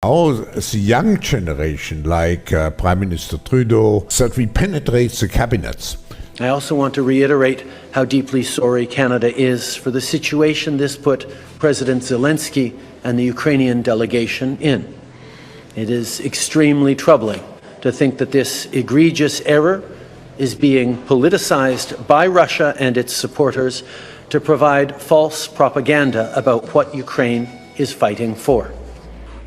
Now, the young generation, like Prime Minister Trudeau, that we penetrate the cabinets. I also want to reiterate how deeply sorry Canada is for the situation this put President Zelensky and the Ukrainian delegation in. It is extremely troubling to think that this egregious error is being politicized by Russia and its supporters to provide false propaganda about what Ukraine is fighting for.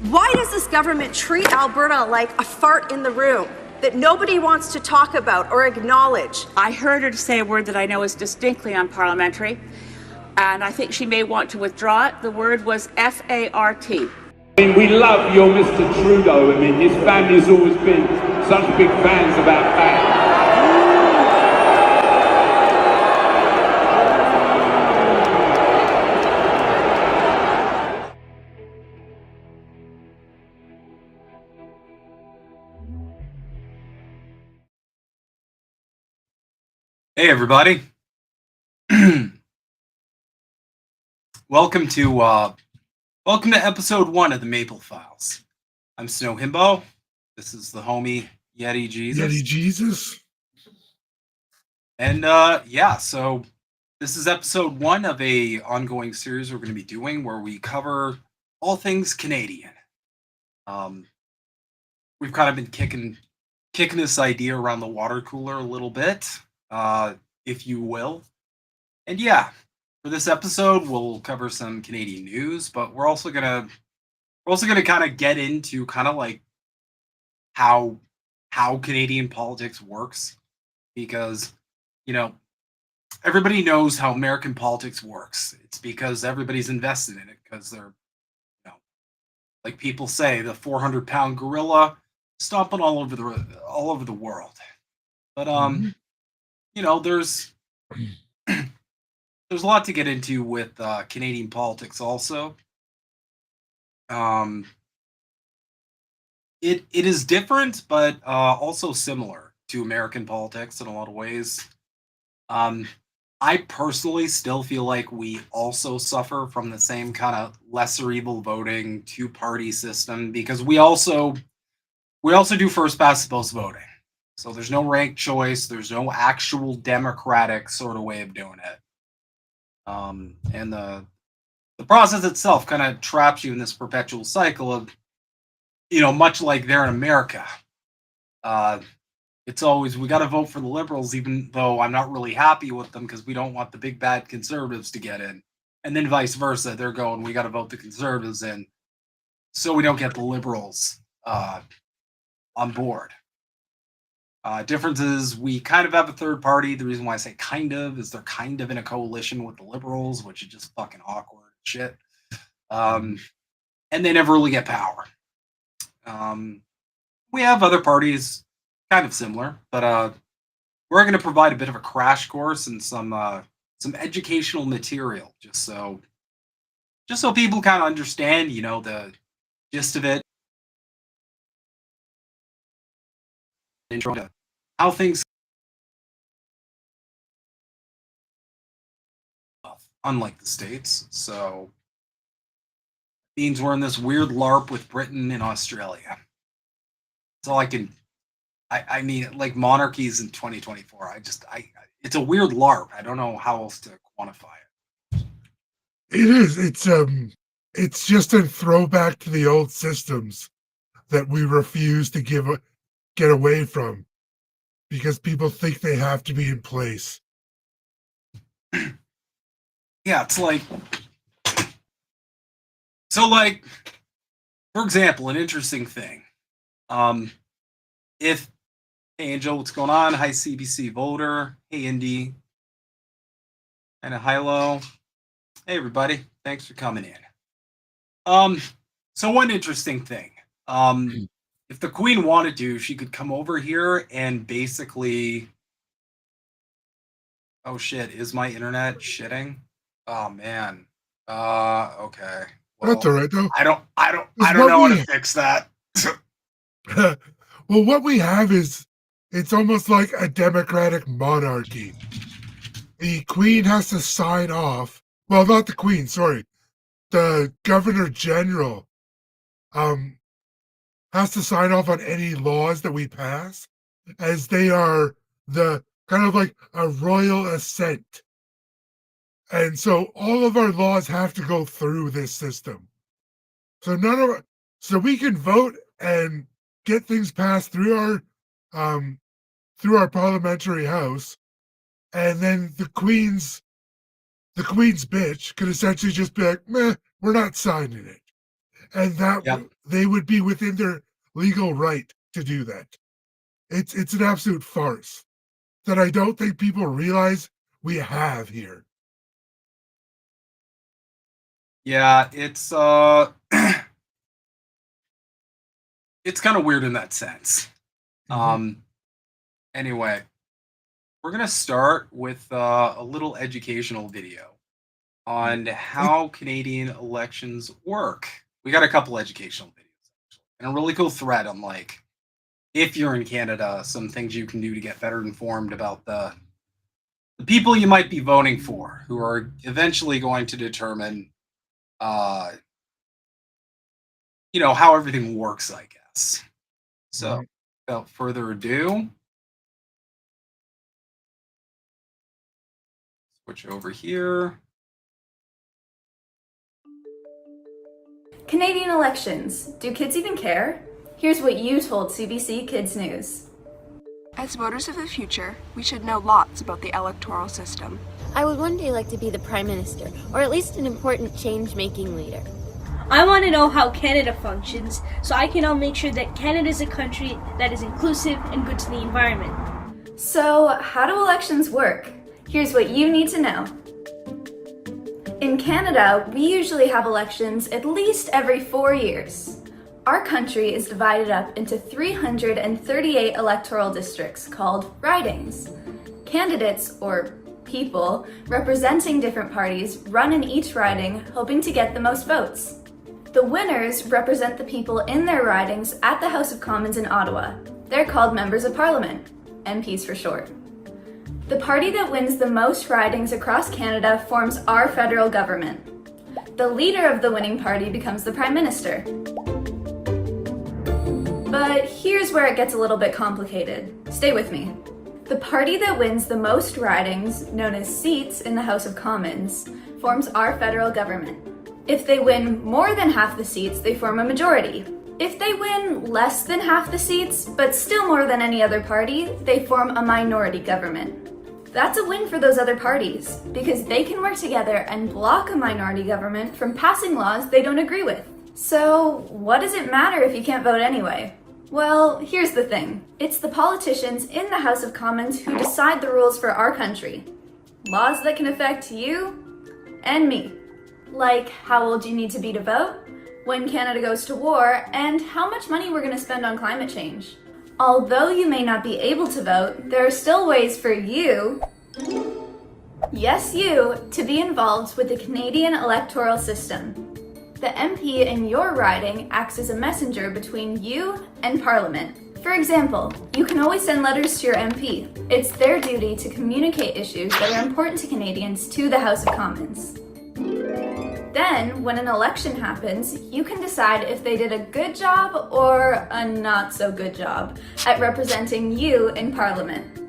Why does this government treat Alberta like a fart in the room that nobody wants to talk about or acknowledge? I heard her say a word that I know is distinctly unparliamentary, and I think she may want to withdraw it. The word was F-A-R-T. I mean, we love your Mr. Trudeau. I mean, this family's always been such big fans about that. Hey everybody. welcome to episode 1 of the Maple Files. I'm Snow Himbo. This is the homie Yeti Jesus. And so this is episode 1 of a ongoing series we're going to be doing where we cover all things Canadian. We've kind of been kicking this idea around the water cooler a little bit. If you will. And yeah, for this episode, we'll cover some Canadian news, but we're also gonna kind of get into kind of like how Canadian politics works, because everybody knows how American politics works. It's because everybody's invested in it, because they're like people say, the 400-pound gorilla stomping all over the world. But there's a lot to get into with Canadian politics also. It is different, but also similar to American politics in a lot of ways. I personally still feel like we also suffer from the same kind of lesser evil voting, two-party system, because we also do first past the post voting. So there's no ranked choice. There's no actual democratic sort of way of doing it. And the process itself kind of traps you in this perpetual cycle of, much like there in America. It's always, we got to vote for the Liberals, even though I'm not really happy with them because we don't want the big bad Conservatives to get in. And then vice versa. They're going, we got to vote the Conservatives in so we don't get the Liberals on board. Difference is we kind of have a third party. The reason why I say kind of is they're kind of in a coalition with the Liberals, which is just fucking awkward shit. And they never really get power. We have other parties kind of similar, but we're going to provide a bit of a crash course and some educational material just so people kind of understand, the gist of it. Intro to how things, unlike the States, so means we're in this weird LARP with Britain and Australia. That's all I can. I mean, like monarchies in 2024. It's a weird LARP. I don't know how else to quantify it. It is. It's just a throwback to the old systems that we refuse to get away from because people think they have to be in place. Yeah, it's like, so like, for example, an interesting thing. Hey Angel, what's going on? Hi CBC voter. Hey Indy. And a hi-lo. Hey everybody, thanks for coming in. So one interesting thing. If the Queen wanted to, she could come over here and basically... Oh shit, is my internet shitting? Oh man. Okay. Well, that's all right though. I don't know how to fix that. Well, what we have is, it's almost like a democratic monarchy. The Queen has to sign off. Well, not the Queen, sorry. The Governor General has to sign off on any laws that we pass, as they are the kind of like a royal assent. And so all of our laws have to go through this system. So we can vote and get things passed through our parliamentary house, and then the queen's bitch could essentially just be like, meh, we're not signing it. And that Yep. they would be within their legal right to do that. It's an absolute farce that I don't think people realize we have here. Yeah, it's it's kind of weird in that sense. Anyway, we're gonna start with a little educational video on how Canadian elections work. We got a couple educational videos actually, and a really cool thread on like if you're in Canada, some things you can do to get better informed about the people you might be voting for, who are eventually going to determine, how everything works, I guess. So, without further ado, switch over here. Canadian elections. Do kids even care? Here's what you told CBC Kids News. As voters of the future, we should know lots about the electoral system. I would one day like to be the Prime Minister, or at least an important change-making leader. I want to know how Canada functions, so I can make sure that Canada is a country that is inclusive and good to the environment. So, how do elections work? Here's what you need to know. In Canada, we usually have elections at least every 4 years. Our country is divided up into 338 electoral districts called ridings. Candidates, or people, representing different parties run in each riding, hoping to get the most votes. The winners represent the people in their ridings at the House of Commons in Ottawa. They're called Members of Parliament, MPs for short. The party that wins the most ridings across Canada forms our federal government. The leader of the winning party becomes the Prime Minister. But here's where it gets a little bit complicated. Stay with me. The party that wins the most ridings, known as seats in the House of Commons, forms our federal government. If they win more than half the seats, they form a majority. If they win less than half the seats, but still more than any other party, they form a minority government. That's a win for those other parties, because they can work together and block a minority government from passing laws they don't agree with. So, what does it matter if you can't vote anyway? Well, here's the thing. It's the politicians in the House of Commons who decide the rules for our country. Laws that can affect you and me. Like how old you need to be to vote, when Canada goes to war, and how much money we're going to spend on climate change. Although you may not be able to vote, there are still ways for you, yes you, to be involved with the Canadian electoral system. The MP in your riding acts as a messenger between you and Parliament. For example, you can always send letters to your MP. It's their duty to communicate issues that are important to Canadians to the House of Commons. Then, when an election happens, you can decide if they did a good job or a not so good job at representing you in Parliament.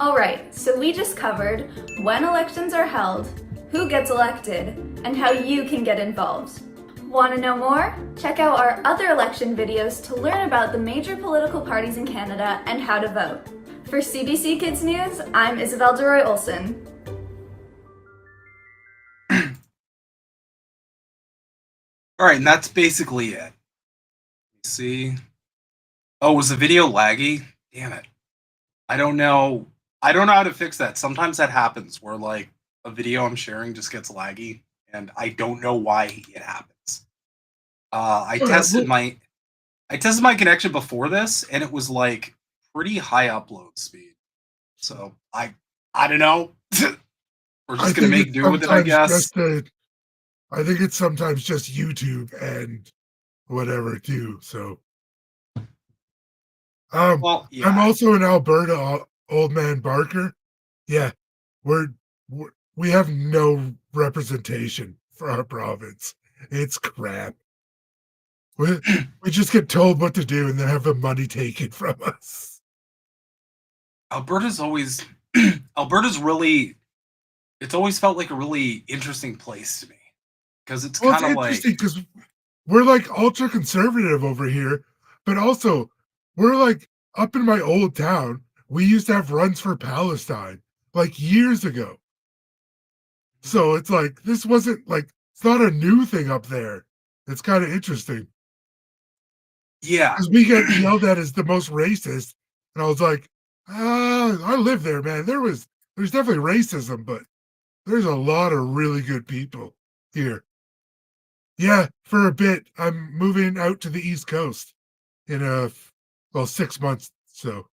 Alright, so we just covered when elections are held, who gets elected, and how you can get involved. Want to know more? Check out our other election videos to learn about the major political parties in Canada and how to vote. For CBC Kids News, I'm Isabel DeRoy Olson. All right, and that's basically it. Let me see. Oh, was the video laggy? Damn it. I don't know how to fix that. Sometimes that happens where like a video I'm sharing just gets laggy and I don't know why it happens. I tested my connection before this and it was like pretty high upload speed. So I don't know. We're just gonna make do with it, I guess. I think it's sometimes just YouTube and whatever too. So, Well, yeah. I'm also in Alberta, Old Man Barker. Yeah, we have no representation for our province. It's crap. We just get told what to do and then have the money taken from us. Alberta's always Alberta's really it's always felt like a really interesting place to me because it's Well, it's kind of like interesting because we're like ultra conservative over here, but also we're like up in my old town. We used to have runs for Palestine like years ago. So it's like this wasn't like it's not a new thing up there. It's kind of interesting yeah. because we get yelled at as the most racist, and I was like, I live there, man. There's definitely racism, but there's a lot of really good people here. Yeah, for a bit, I'm moving out to the East Coast in 6 months. So,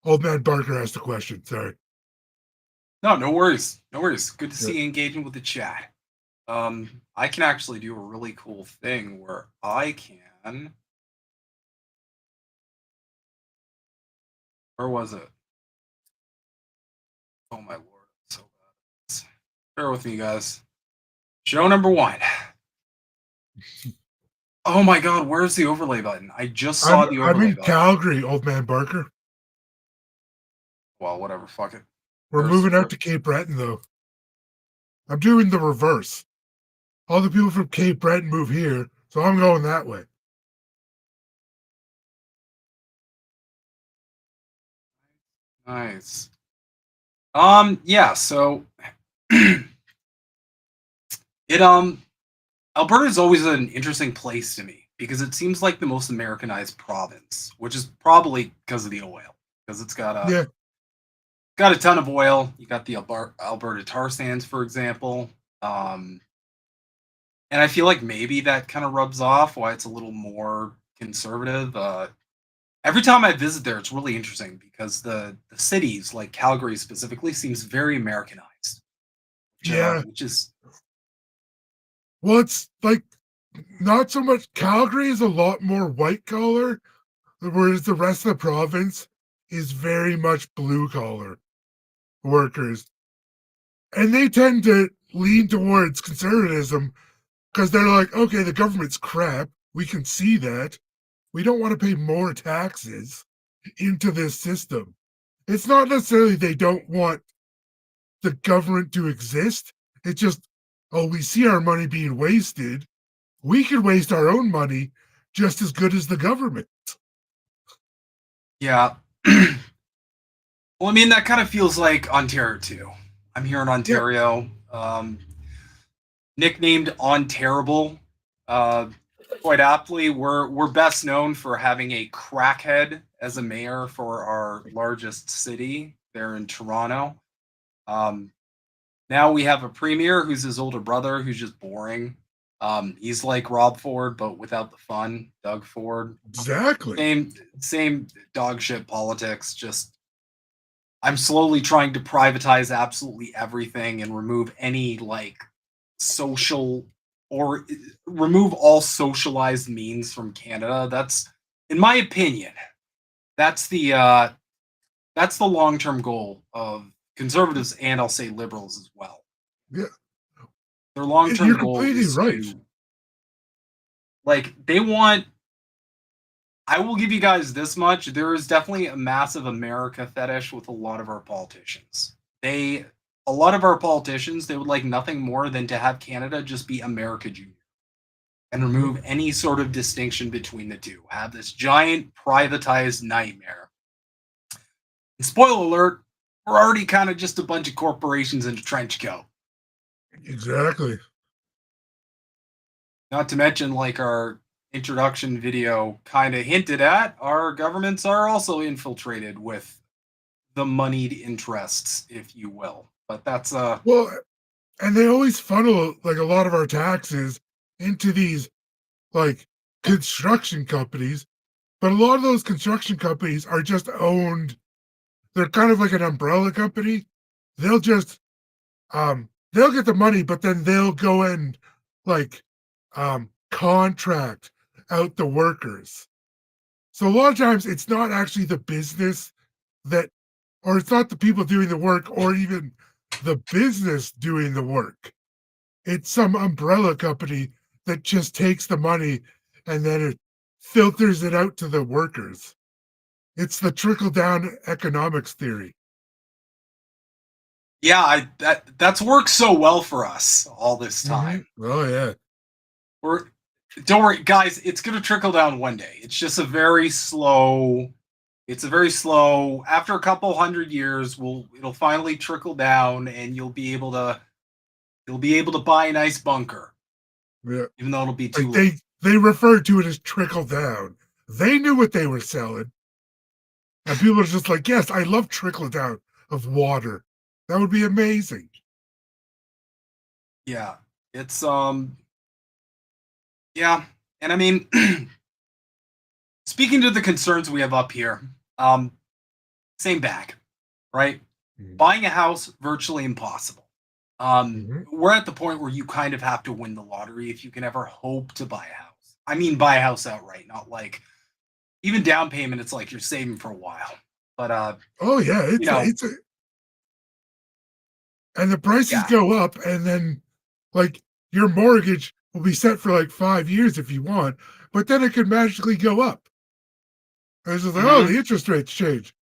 old man Barker asked a question. Sorry. No worries. No worries. Good to Yeah. see you engaging with the chat. I can actually do a really cool thing where I can. Where was it? Oh my lord, so bad. Bear with me, guys. Show number 1. Oh my god, where's the overlay button? I just saw the I'm overlay in button. Calgary, old man Barker. Well, whatever, fuck it. We're moving out to Cape Breton, though. I'm doing the reverse. All the people from Cape Breton move here, so I'm going that way. Nice. Yeah, so it Alberta is always an interesting place to me because it seems like the most Americanized province, which is probably because of the oil. Because it's got a ton of oil. You got the Alberta tar sands, for example. And I feel like maybe that kind of rubs off why it's a little more conservative. Every time I visit there, it's really interesting because the cities, like Calgary specifically, seems very Americanized. Yeah. Which is Well, it's like not so much. Calgary is a lot more white collar, whereas the rest of the province is very much blue collar workers. And they tend to lean towards conservatism because they're like, okay, the government's crap. We can see that. We don't want to pay more taxes into this system. It's not necessarily they don't want the government to exist. It's just, oh, we see our money being wasted. We could waste our own money just as good as the government. yeah. Well, I mean, that kind of feels like Ontario too. I'm here in Ontario, nicknamed Onterrible. Quite aptly, we're best known for having a crackhead as a mayor for our largest city there in Toronto. Now we have a premier who's his older brother who's just boring. He's like Rob Ford, but without the fun. Doug Ford. Exactly. Same dog shit politics. Just I'm slowly trying to privatize absolutely everything and remove any like social or remove all socialized means from Canada. That's, in my opinion, that's the long-term goal of conservatives and I'll say liberals as well. Yeah. Their long-term You're goal completely is right. to, like, they want. I will give you guys this much. There is definitely a massive America fetish with a lot of our politicians. A lot of our politicians, they would like nothing more than to have Canada just be America Junior and remove any sort of distinction between the two. Have this giant privatized nightmare. And spoiler alert, we're already kind of just a bunch of corporations in a trench coat. Exactly. Not to mention, like our introduction video kind of hinted at, our governments are also infiltrated with the moneyed interests, if you will. But that's well, and they always funnel like a lot of our taxes into these like construction companies, but a lot of those construction companies are just owned. They're kind of like an umbrella company. They'll just they'll get the money, but then they'll go and like contract out the workers. So a lot of times it's not actually the business that, or it's not the people doing the work or even the business doing the work. It's some umbrella company that just takes the money and then it filters it out to the workers. It's the trickle down economics theory. Yeah, that's worked so well for us all this time. Oh yeah. Don't worry, guys, it's gonna trickle down one day. It's just a very slow. It's a very slow. After a couple hundred years, it'll finally trickle down, and you'll be able to buy a nice bunker. Yeah. Even though it'll be too Like late. they referred to it as trickle down. They knew what they were selling. And people are just like, yes, I love trickle down of water. That would be amazing. Yeah. It's yeah. And I mean, speaking to the concerns we have up here, same bag, right? Buying a house, virtually impossible. We're at the point where you kind of have to win the lottery if you can ever hope to buy a house. I mean, buy a house outright, not like even down payment. It's like you're saving for a while. But oh yeah, and the prices go up, and then like your mortgage will be set for like 5 years if you want, but then it could magically go up. And it's just like, oh, the interest rates change.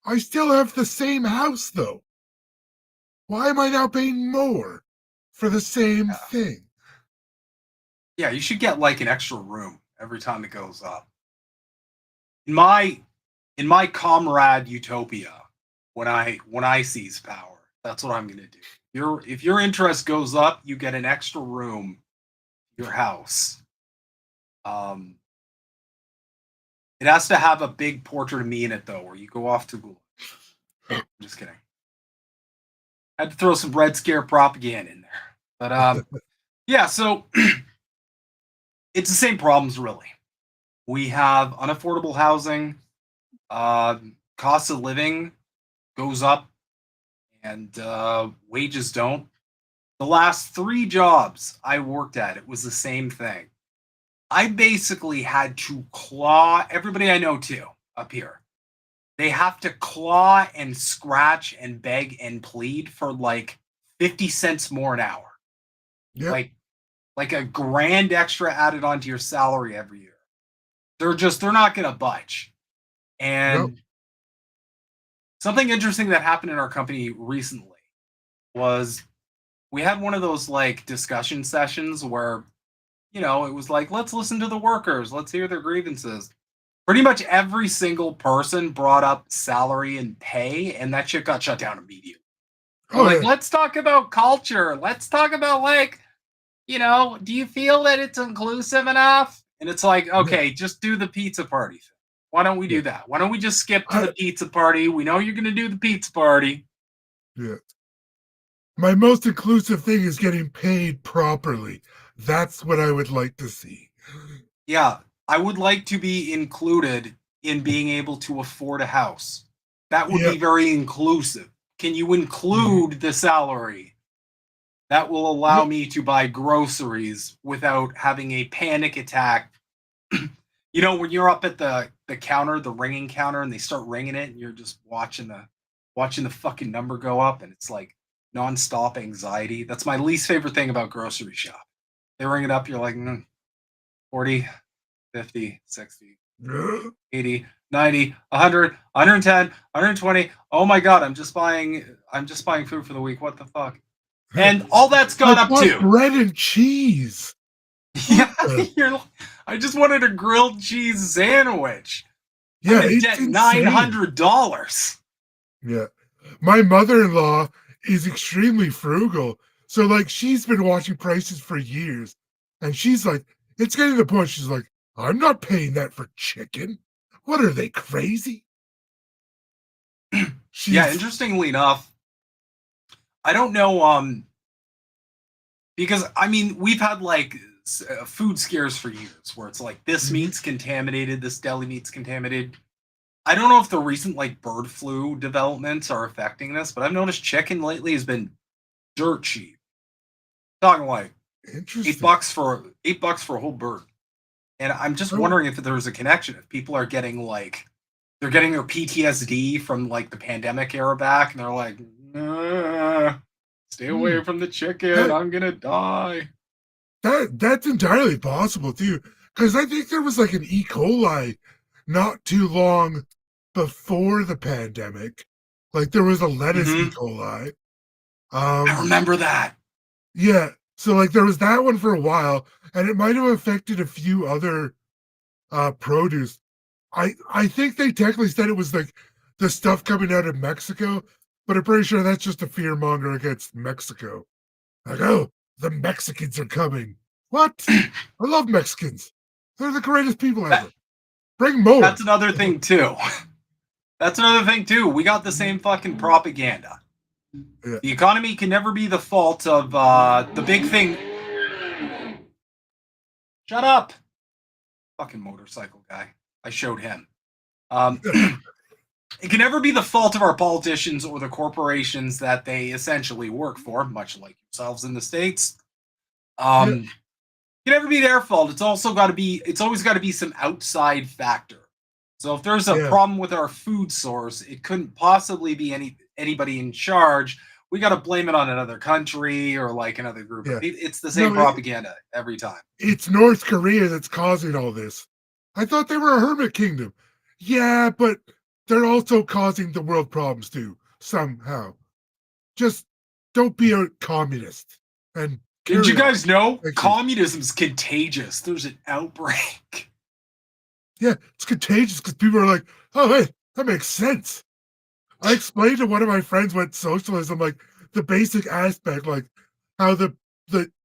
I still have the same house though. Why am I now paying more for the same thing? Yeah, you should get like an extra room every time it goes up. In my comrade utopia, when I seize power, that's what I'm gonna do. If your interest goes up, you get an extra room in your house. It has to have a big portrait of me in it though, where you go off to Google. I'm just kidding. I had to throw some Red Scare propaganda in there. But yeah, so it's the same problems really. We have unaffordable housing, cost of living goes up, and wages don't. The last 3 jobs I worked at, it was the same thing. I basically had to claw everybody I know too up here. They have to claw and scratch and beg and plead for like 50 cents more an hour. Yep. Like a grand extra added onto your salary every year. They're not gonna budge. And something interesting that happened in our company recently was we had one of those like discussion sessions where, it was like, let's listen to the workers, let's hear their grievances. Pretty much every single person brought up salary and pay, and that shit got shut down immediately. Let's talk about culture. Let's talk about do you feel that it's inclusive enough? And it's like, okay, just do the pizza party thing. Why don't we do that? Why don't we just skip to the pizza party? We know you're going to do the pizza party. Yeah. My most inclusive thing is getting paid properly. That's what I would like to see. Yeah, I would like to be included in being able to afford a house. That would be very inclusive. Can you include the salary? That will allow me to buy groceries without having a panic attack. When you're up at the counter, the ringing counter, and they start ringing it, and you're just watching the fucking number go up, and it's like nonstop anxiety. That's my least favorite thing about grocery shop. They ring it up, you're like 40, 50, 60, 80, 90, 100, 110, 120. Oh my god, I'm just buying food for the week. What the fuck? And all that's gone up too. Bread and cheese. Yeah, I just wanted a grilled cheese sandwich. Yeah, it's $900. Yeah, my mother-in-law is extremely frugal, so like she's been watching prices for years, and she's like, it's getting to the point. She's like, I'm not paying that for chicken. What are they, crazy? Yeah, interestingly enough, I don't know, because I mean we've had like food scares for years where it's like this meat's contaminated, this deli meat's contaminated. I don't know if the recent like bird flu developments are affecting this, but I've noticed chicken lately has been dirt cheap. Talking like $8 for a whole bird. And I'm just wondering if there's a connection. If people are getting they're getting their PTSD from like the pandemic era back, and they're like, stay away from the chicken. I'm gonna die. That's entirely possible too, because I think there was like an E. coli not too long before the pandemic. Like there was a lettuce E. coli. I remember that. Yeah, so like there was that one for a while, and it might have affected a few other produce. I think they technically said it was like the stuff coming out of Mexico, but I'm pretty sure that's just a fear monger against Mexico. Like, oh, the Mexicans are coming. What? I love Mexicans. They're the greatest people ever. Bring more. That's another thing too. That's another thing too. We got the same fucking propaganda. Yeah. The economy can never be the fault of the big thing. Shut up. Fucking motorcycle guy. I showed him. It can never be the fault of our politicians or the corporations that they essentially work for, much like yourselves in the States. It can never be their fault. It's always got to be some outside factor. So if there's a problem with our food source, it couldn't possibly be anybody in charge. We got to blame it on another country or like another group. Yeah. It's the same propaganda every time. It's North Korea that's causing all this. I thought they were a hermit kingdom. Yeah, but they're also causing the world problems too, somehow. Just don't be a communist. And did you guys know communism's contagious? There's an outbreak. Yeah, it's contagious because people are like, oh, hey, that makes sense. I explained to one of my friends what socialism, like the basic aspect, like how the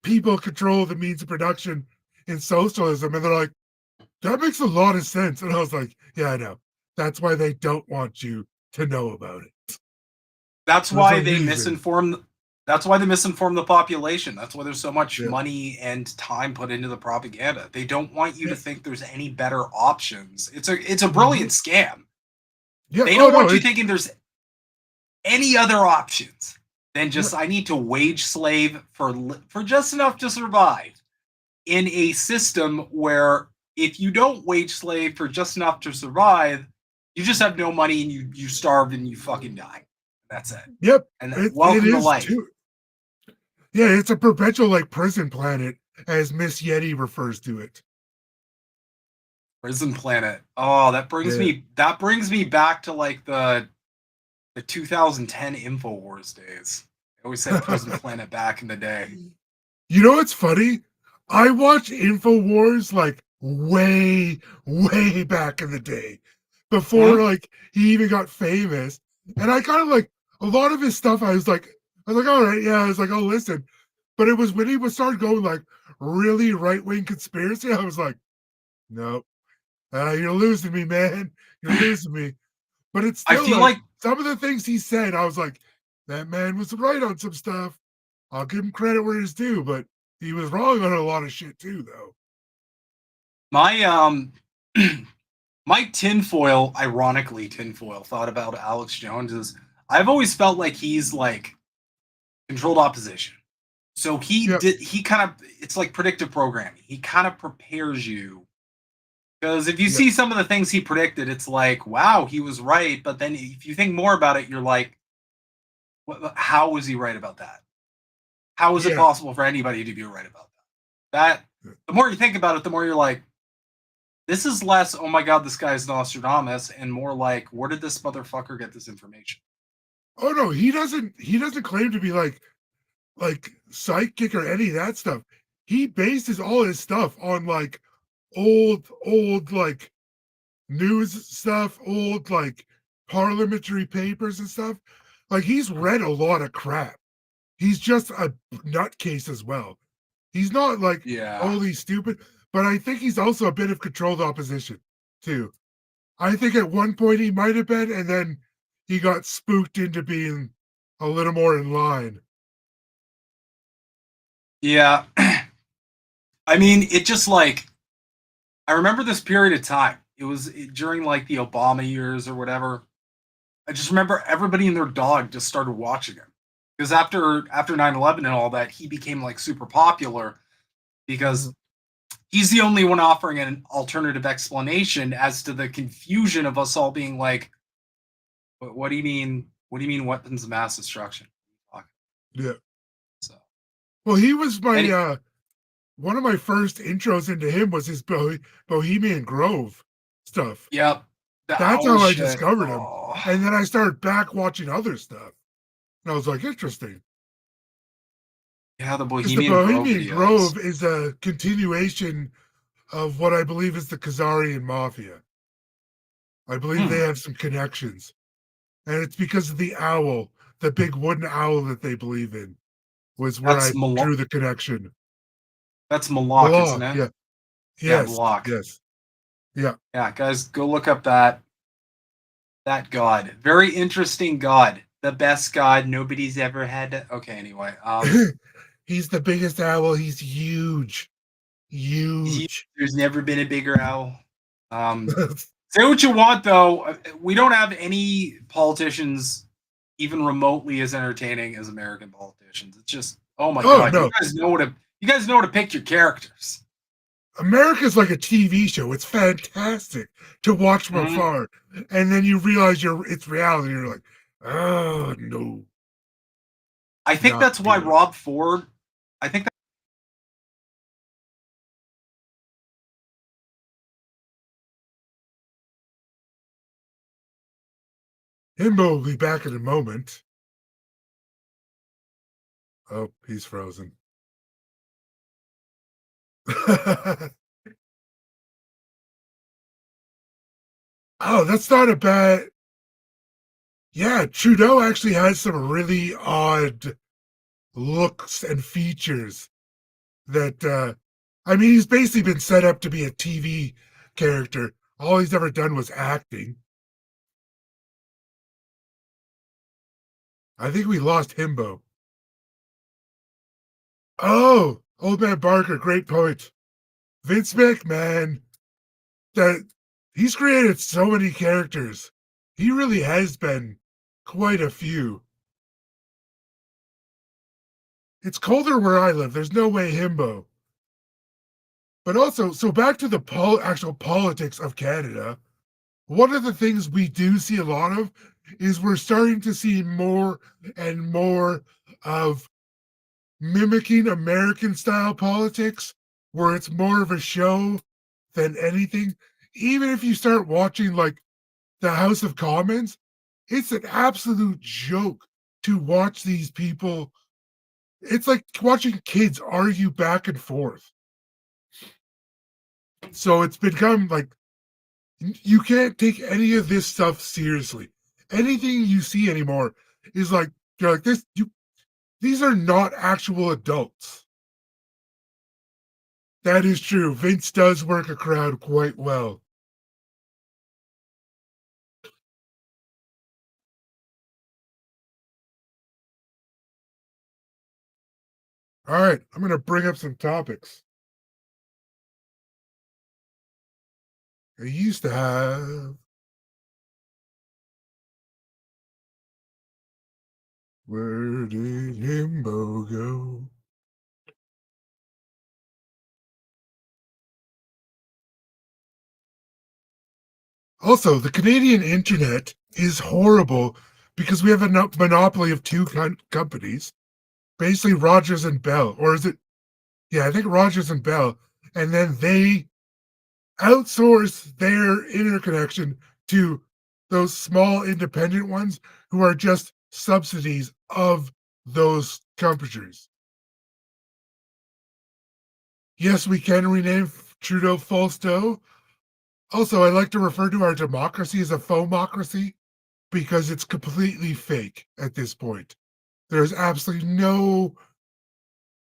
people control the means of production in socialism. And they're like, that makes a lot of sense. And I was like, yeah, I know. That's why they don't want you to know about it. That's why they misinform. That's why they misinform the population. That's why there's so much money and time put into the propaganda. They don't want you to think there's any better options. It's a brilliant scam. Yeah, they don't want you thinking there's any other options than just I need to wage slave for just enough to survive in a system where if you don't wage slave for just enough to survive, you just have no money and you starve and you fucking die. That's it. Yep. And welcome to life. Yeah, it's a perpetual like prison planet, as Miss Yeti refers to it. Prison planet. Oh, that brings me back to like the 2010 InfoWars days. I always said Prison Planet back in the day. You know what's funny? I watched InfoWars like way back in the day, before like he even got famous. And I kind of like a lot of his stuff. I was like, all right, yeah. I was like, oh, listen. But it was when he would start going like really right-wing conspiracy. I was like, no, you're losing me, man. You're losing me. But it's still, I feel like some of the things he said, I was like, that man was right on some stuff. I'll give him credit where it's due, but he was wrong on a lot of shit too, though. My my tinfoil thought about Alex Jones is I've always felt like he's like controlled opposition. So he kind of, it's like predictive programming. He kind of prepares you. Because if you see some of the things he predicted, it's like, wow, he was right. But then if you think more about it, you're like, how was he right about that? How is it possible for anybody to be right about that? The more you think about it, the more you're like, this is less, oh my God, this guy's Nostradamus, and more like, where did this motherfucker get this information? Oh no, he doesn't claim to be like psychic or any of that stuff. He bases all his stuff on like old like news stuff, old like parliamentary papers and stuff. Like he's read a lot of crap. He's just a nutcase as well. He's not like totally stupid, but I think he's also a bit of controlled opposition too. I think at one point he might have been, and then he got spooked into being a little more in line. Yeah. I mean, it just like, I remember this period of time. It was during like the Obama years or whatever. I just remember everybody and their dog just started watching him. Because after 9/11 and all that, he became like super popular because he's the only one offering an alternative explanation as to the confusion of us all being like, what do you mean? What do you mean weapons of mass destruction? Yeah. So, well, he was my one of my first intros into him was his Bohemian Grove stuff. Yep. The That's owl how I shit. discovered him. Oh. And then I started back watching other stuff. And I was like, interesting. Yeah, the Because the Bohemian Grove Bohemian videos. Grove is a continuation of what I believe is the Khazarian Mafia. I believe they have some connections. And it's because of the owl, the big wooden owl that they believe in, was where That's I drew the connection. That's Malak, isn't Malak, it? yeah. Yeah, Yes, Malak. yes. Yeah. Yeah, guys, go look up that god. Very interesting god. The best god nobody's ever had. Okay, anyway. He's the biggest owl. He's huge. Huge. There's never been a bigger owl. Say what you want, though. We don't have any politicians even remotely as entertaining as American politicians. It's just, oh my god, no. you guys know how to pick your characters. America's like a TV show. It's fantastic to watch from afar, and then you realize it's reality. You're like, oh no. I think that's why Rob Ford. I think that. Himbo will be back in a moment. Oh, he's frozen. Oh, that's not a bad. Yeah, Trudeau actually has some really odd looks and features that, I mean, he's basically been set up to be a TV character. All he's ever done was acting. I think we lost Himbo. Oh, Old Man Barker, great poet. Vince McMahon, that he's created so many characters. He really has been quite a few. It's colder where I live. There's no way Himbo. But also, so back to the actual politics of Canada, one of the things we do see a lot of is we're starting to see more and more of mimicking American style politics, where it's more of a show than anything. Even if you start watching like the House of Commons, it's an absolute joke to watch these people. It's like watching kids argue back and forth. So it's become like you can't take any of this stuff seriously. Anything you see anymore is like you're like this. These are not actual adults. That is true. Vince does work a crowd quite well. All right, I'm going to bring up some topics. I used to have. Where did Himbo go? Also, the Canadian internet is horrible because we have a monopoly of two companies, basically Rogers and Bell. Or is it? Yeah, I think Rogers and Bell. And then they outsource their interconnection to those small independent ones who are just subsidies of those companies. Yes, we can rename Trudeau Falsto. Also, I like to refer to our democracy as a phomocracy because it's completely fake at this point. There's absolutely no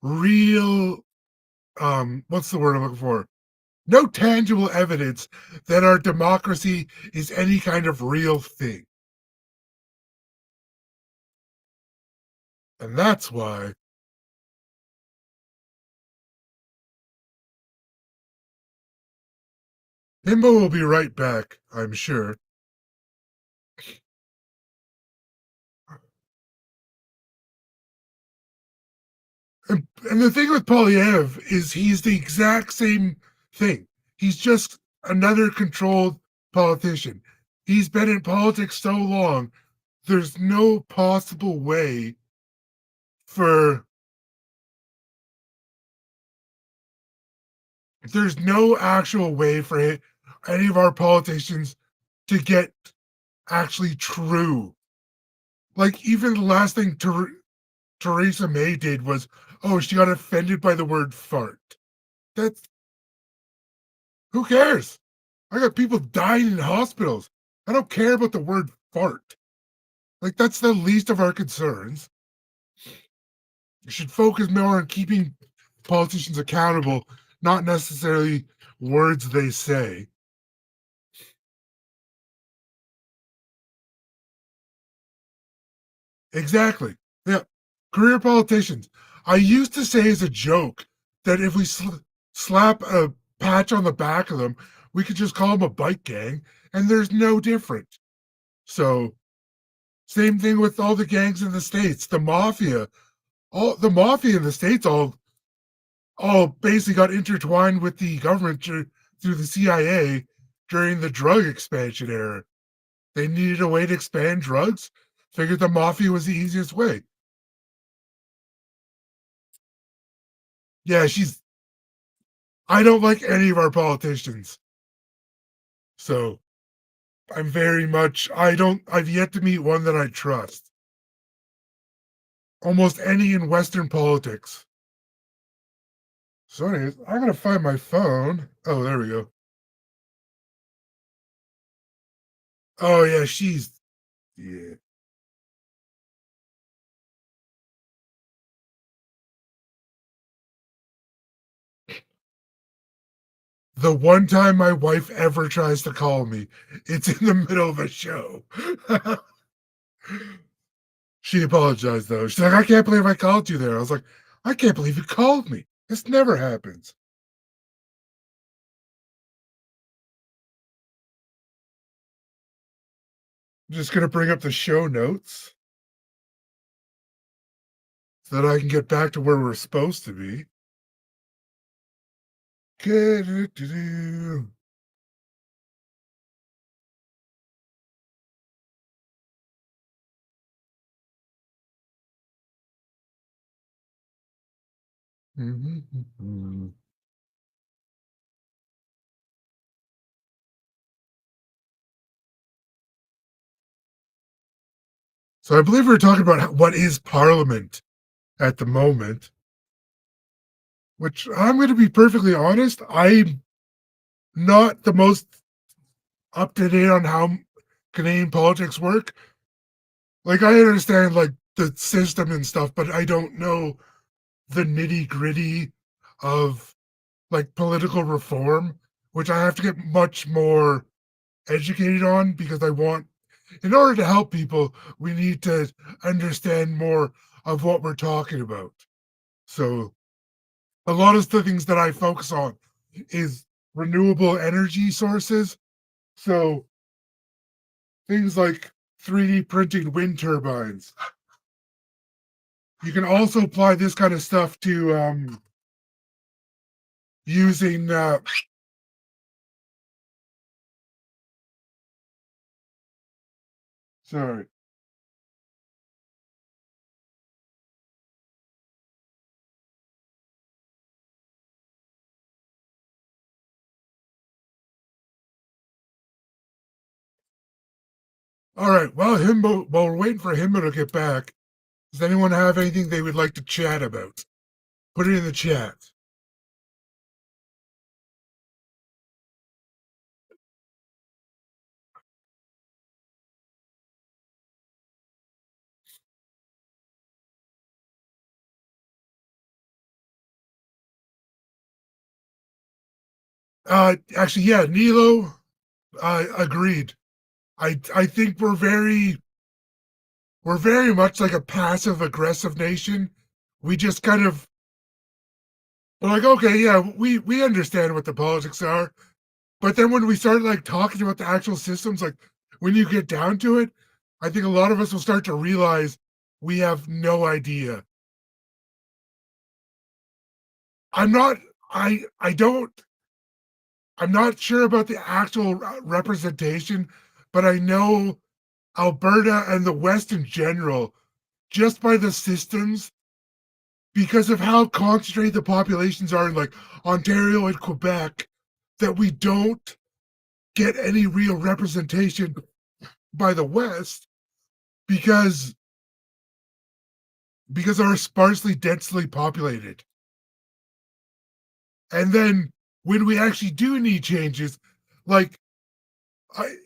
real, what's the word I'm looking for? No tangible evidence that our democracy is any kind of real thing. And that's why Himbo will be right back, I'm sure. And the thing with Polyev is he's the exact same thing. He's just another controlled politician. He's been in politics so long, there's no possible way for there's no actual way for any of our politicians to get actually true. Like, even the last thing Theresa May did was, oh, she got offended by the word fart. That's, who cares? I got people dying in hospitals. I don't care about the word fart. Like, that's the least of our concerns. You should focus more on keeping politicians accountable, not necessarily words they say. Exactly. Yeah. Career politicians. I used to say as a joke that if we slap a patch on the back of them, we could just call them a bike gang, and there's no different. So, same thing with all the gangs in the States, the mafia. All the mafia in the States all basically got intertwined with the government through the CIA during the drug expansion era. They needed a way to expand drugs, figured the mafia was the easiest way. Yeah, I don't like any of our politicians. So I've yet to meet one that I trust. Almost any in Western politics. So anyways, I'm gonna find my phone. Oh, there we go. Oh yeah, yeah. The one time my wife ever tries to call me, it's in the middle of a show. She apologized though. She's like, I can't believe I called you there. I was like, I can't believe you called me. This never happens. I'm just gonna bring up the show notes so that I can get back to where we're supposed to be. So I believe we're talking about what is Parliament at the moment, which I'm going to be perfectly honest, I'm not the most up to date on how Canadian politics work. Like, I understand like the system and stuff, but I don't know the nitty gritty of like political reform, which I have to get much more educated on because in order to help people, we need to understand more of what we're talking about. So a lot of the things that I focus on is renewable energy sources. So things like 3D printing wind turbines. You can also apply this kind of stuff to using sorry. All right. Well, while we're waiting for Himbo to get back, does anyone have anything they would like to chat about? Put it in the chat. Actually, yeah, Nilo, agreed. I think we're very much like a passive aggressive nation. We just kind of we're like, okay, yeah, we understand what the politics are, but then when we start like talking about the actual systems, like when you get down to it, I think a lot of us will start to realize we have no idea. I'm not I don't I'm not sure about the actual representation, but I know Alberta and the West in general, just by the systems because of how concentrated the populations are in like Ontario and Quebec, that we don't get any real representation by the West because are sparsely densely populated. And then when we actually do need changes, like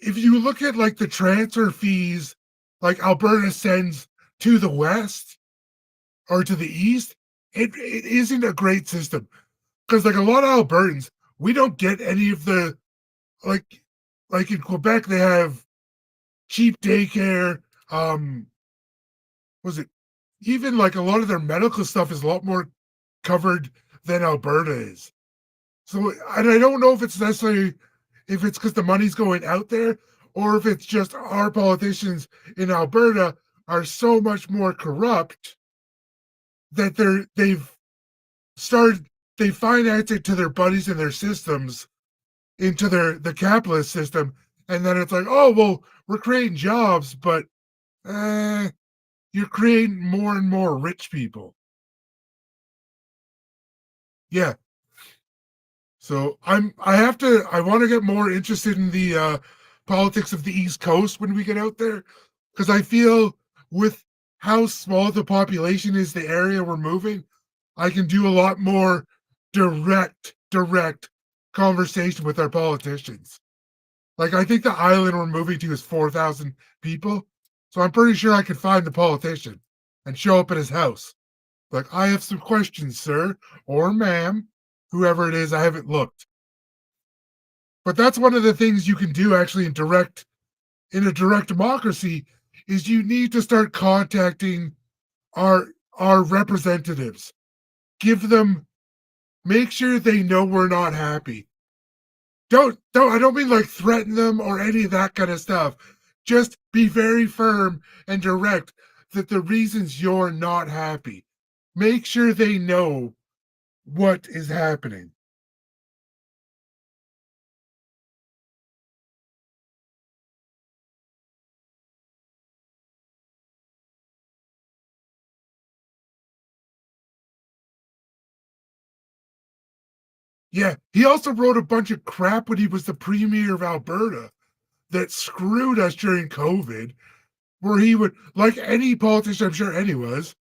if you look at like the transfer fees, like Alberta sends to the West or to the East, it isn't a great system because like a lot of Albertans, we don't get any of the like in Quebec they have cheap daycare. Was it even like a lot of their medical stuff is a lot more covered than Alberta is. So, and I don't know if it's necessarily if it's because the money's going out there or if it's just our politicians in Alberta are so much more corrupt that they finance it to their buddies and their systems into the capitalist system, and then it's like, oh well, we're creating jobs, but you're creating more and more rich people. Yeah. So I want to get more interested in the politics of the East Coast when we get out there, because I feel with how small the population is, the area we're moving, I can do a lot more direct conversation with our politicians. Like I think the island we're moving to is 4,000 people, so I'm pretty sure I could find the politician and show up at his house. Like, I have some questions, sir, or ma'am, whoever it is, I haven't looked. But that's one of the things you can do actually in a direct democracy is you need to start contacting our representatives. Make sure they know we're not happy. I don't mean like threaten them or any of that kind of stuff. Just be very firm and direct that the reasons you're not happy. Make sure they know what is happening. Yeah, he also wrote a bunch of crap when he was the premier of Alberta that screwed us during COVID, where he would, like any politician, I'm sure Eddie was.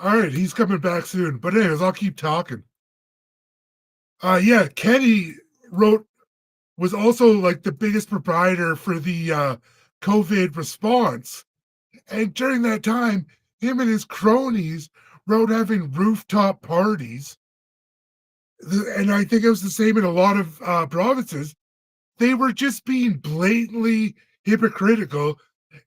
All right, he's coming back soon. But anyways, I'll keep talking. Yeah, Kenny was also like the biggest proprietor for the COVID response. And during that time, him and his cronies wrote having rooftop parties. And I think it was the same in a lot of provinces. They were just being blatantly hypocritical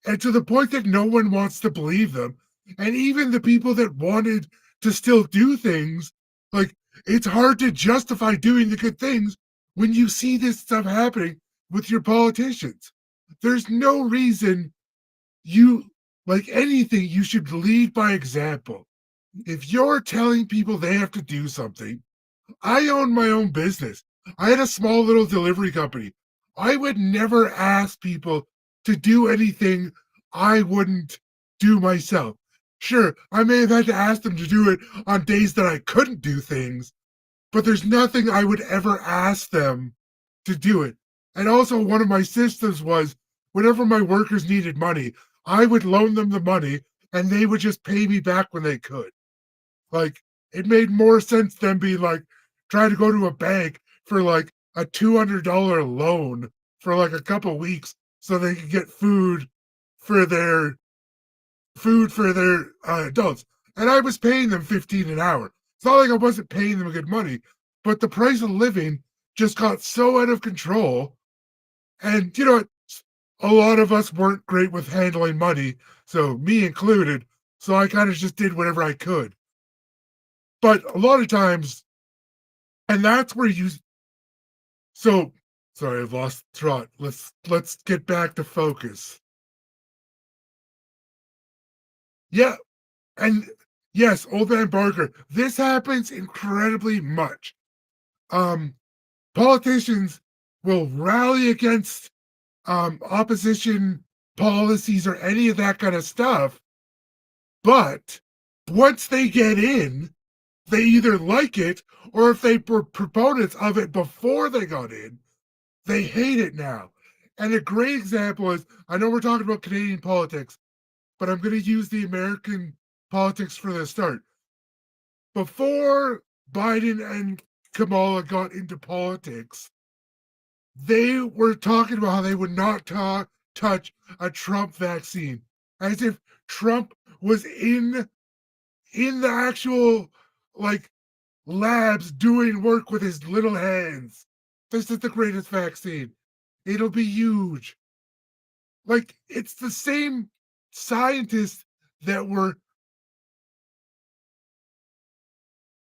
and to the point that no one wants to believe them. And even the people that wanted to still do things, like it's hard to justify doing the good things when you see this stuff happening with your politicians. There's no reason like anything, you should lead by example. If you're telling people they have to do something, I own my own business. I had a small little delivery company. I would never ask people to do anything I wouldn't do myself. Sure, I may have had to ask them to do it on days that I couldn't do things, but there's nothing I would ever ask them to do it. And also, one of my systems was whenever my workers needed money, I would loan them the money and they would just pay me back when they could. Like, it made more sense than being like, trying to go to a bank for like a $200 loan for like a couple weeks so they could get food for their adults. And I was paying them 15 an hour. It's not like I wasn't paying them good money, but the price of living just got so out of control. And you know, a lot of us weren't great with handling money, so me included. So I kind of just did whatever I could. But a lot of times, and that's where so sorry, I've lost trot. Let's get back to focus. Yeah, and yes, old man Barker. This happens incredibly much. Politicians will rally against opposition policies or any of that kind of stuff, But once they get in, they either like it, or if they were proponents of it before they got in, they hate it now. And a great example is, I know we're talking about Canadian politics, but I'm going to use the American politics for the start. Before Biden and Kamala got into politics, they were talking about how they would not touch a Trump vaccine, as if Trump was in the actual like labs doing work with his little hands. This is the greatest vaccine. It'll be huge. Like, it's the same scientists that were,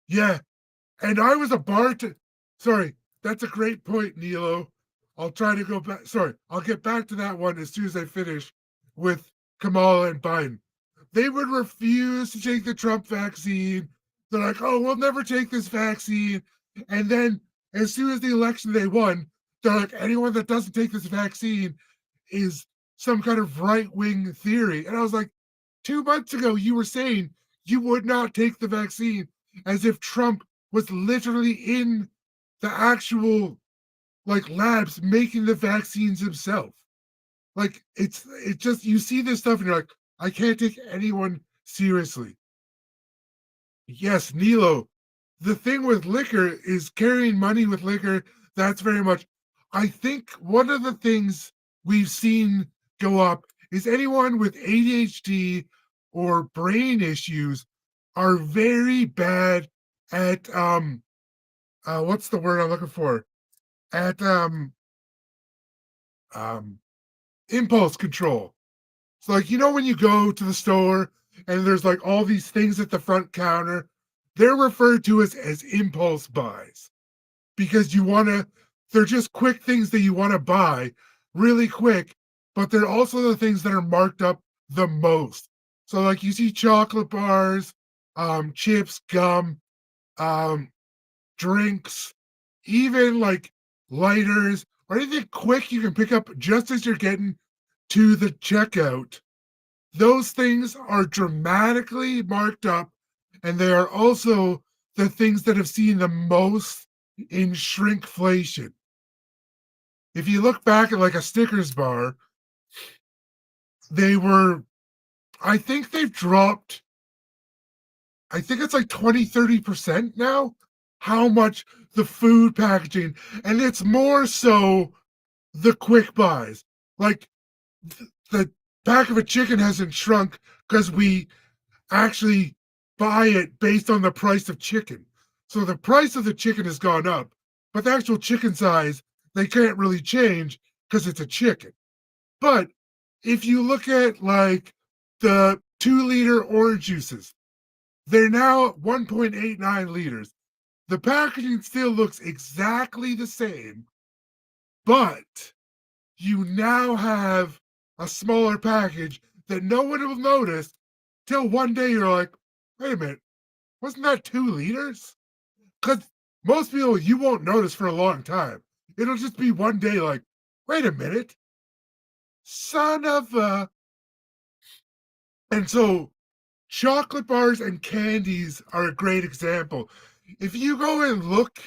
yeah. And I was a bartender. Sorry, that's a great point, Nilo. I'll try to go back. Sorry, I'll get back to that one as soon as I finish with Kamala and Biden. They would refuse to take the Trump vaccine. They're like, oh, we'll never take this vaccine. And then as soon as the election they won, they're like, anyone that doesn't take this vaccine is some kind of right-wing theory. And I was like, 2 months ago, you were saying you would not take the vaccine, as if Trump was literally in the actual like labs making the vaccines himself. Like, it just, you see this stuff and you're like, I can't take anyone seriously. Yes, Nilo, the thing with liquor is carrying money with liquor. That's very much, I think one of the things we've seen go up is anyone with ADHD or brain issues are very bad at what's the word I'm looking for? At impulse control. So, like, you know, when you go to the store and there's like all these things at the front counter, they're referred to as impulse buys, because they're just quick things that you want to buy really quick, but they're also the things that are marked up the most. So, like, you see chocolate bars, chips, gum, drinks, even like lighters or anything quick you can pick up just as you're getting to the checkout. Those things are dramatically marked up, and they are also the things that have seen the most in shrinkflation. If you look back at like a Snickers bar, I think they've dropped, I think it's like 20-30% now, how much the food packaging, and it's more so the quick buys. Like, the pack of a chicken hasn't shrunk because we actually buy it based on the price of chicken. So the price of the chicken has gone up, but the actual chicken size, they can't really change because it's a chicken. But if you look at like the 2-liter orange juices, they're now 1.89 liters. The packaging still looks exactly the same, but you now have a smaller package that no one will notice till one day you're like, wait a minute, wasn't that 2 liters? Because most people, you won't notice for a long time. It'll just be one day like, wait a minute, son of a. And so chocolate bars and candies are a great example. If you go and look,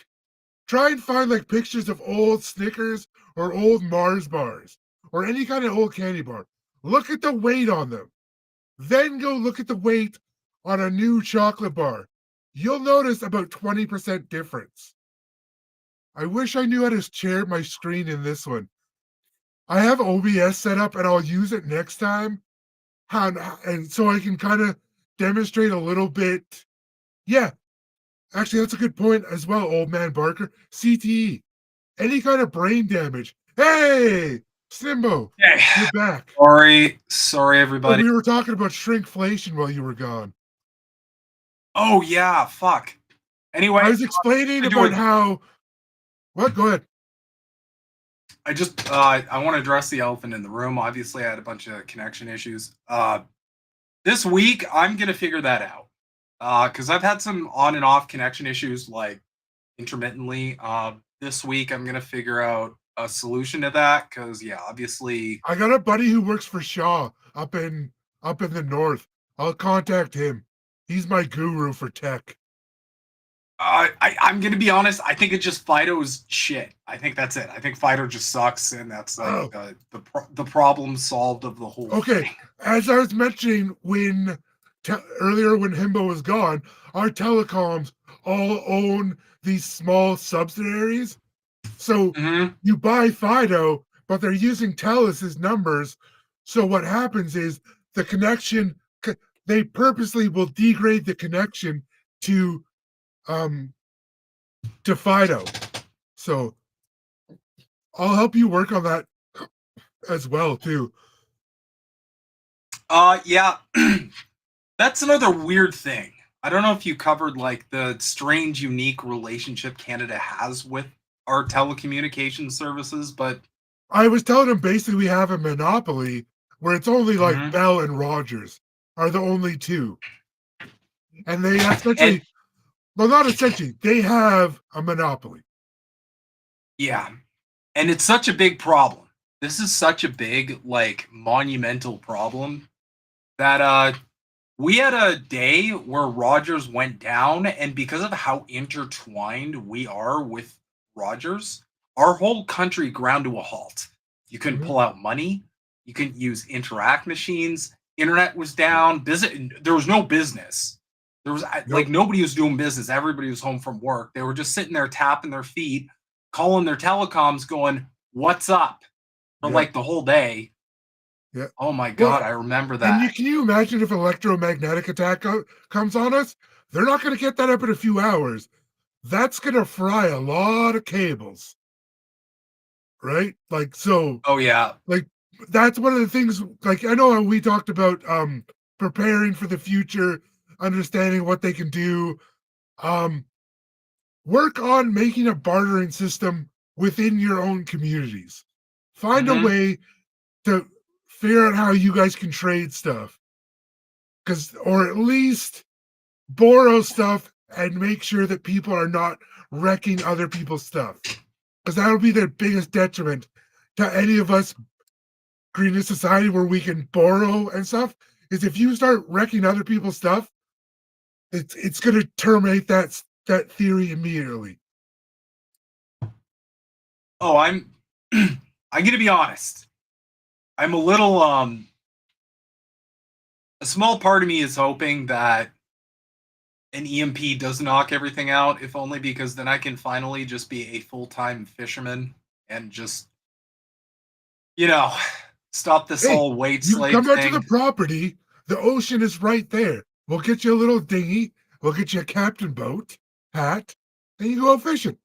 try and find like pictures of old Snickers or old Mars bars or any kind of old candy bar. Look at the weight on them. Then go look at the weight on a new chocolate bar. You'll notice about 20% difference. I wish I knew how to share my screen in this one. I have OBS set up and I'll use it next time. And so I can kind of demonstrate a little bit. Yeah, actually, that's a good point as well, old man Barker. CTE, any kind of brain damage. Hey, Simbo, you're back. Sorry, everybody. Oh, we were talking about shrinkflation while you were gone. Oh yeah, fuck. Anyway, I was explaining about how. What? Go ahead. I just I want to address the elephant in the room. Obviously, I had a bunch of connection issues. This week I'm gonna figure that out. Because I've had some on and off connection issues, like intermittently. This week I'm gonna figure out a solution to that. Because yeah, obviously I got a buddy who works for Shaw up in the north. I'll contact him. He's my guru for tech. I'm gonna be honest. I think it's just Fido's shit. I think that's it. I think Fido just sucks, and that's like the problem solved of the whole Okay, thing. as I was mentioning earlier when Himbo was gone, our telecoms all own these small subsidiaries. So you buy Fido, but they're using Telus' numbers. So what happens is the connection, they purposely will degrade the connection to Fido. So I'll help you work on that as well too. Yeah. That's another weird thing. I don't know if you covered like the strange, unique relationship Canada has with our telecommunication services, but I was telling him basically we have a monopoly where it's only like Bell and Rogers are the only two. And they essentially, well, not essentially, they have a monopoly. Yeah. And it's such a big problem. This is such a big, like, monumental problem that we had a day where Rogers went down, and because of how intertwined we are with Rogers, our whole country ground to a halt. You couldn't pull out money. You couldn't use Interact machines. Internet was down. There was no business. There was like nobody was doing business. Everybody was home from work. They were just sitting there tapping their feet, calling their telecoms, going, "What's up?" for like the whole day. Yeah. Oh my God, I remember that. And can you imagine if an electromagnetic attack comes on us? They're not going to get that up in a few hours. That's going to fry a lot of cables. Right? Like, so. Oh, yeah. Like, that's one of the things, like, I know we talked about preparing for the future, understanding what they can do. Work on making a bartering system within your own communities. Find a way to figure out how you guys can trade stuff, or at least borrow stuff and make sure that people are not wrecking other people's stuff, because that'll be the biggest detriment to any of us creating a society where we can borrow and stuff. Is if you start wrecking other people's stuff, it's going to terminate that theory immediately. Oh, I'm gonna be honest. I'm a little a small part of me is hoping that an EMP does knock everything out, if only because then I can finally just be a full-time fisherman and just, stop this whole wage slave come out thing. to the property. The ocean is right there. We'll get you a little dinghy. We'll get you a captain boat, hat, and you go out fishing.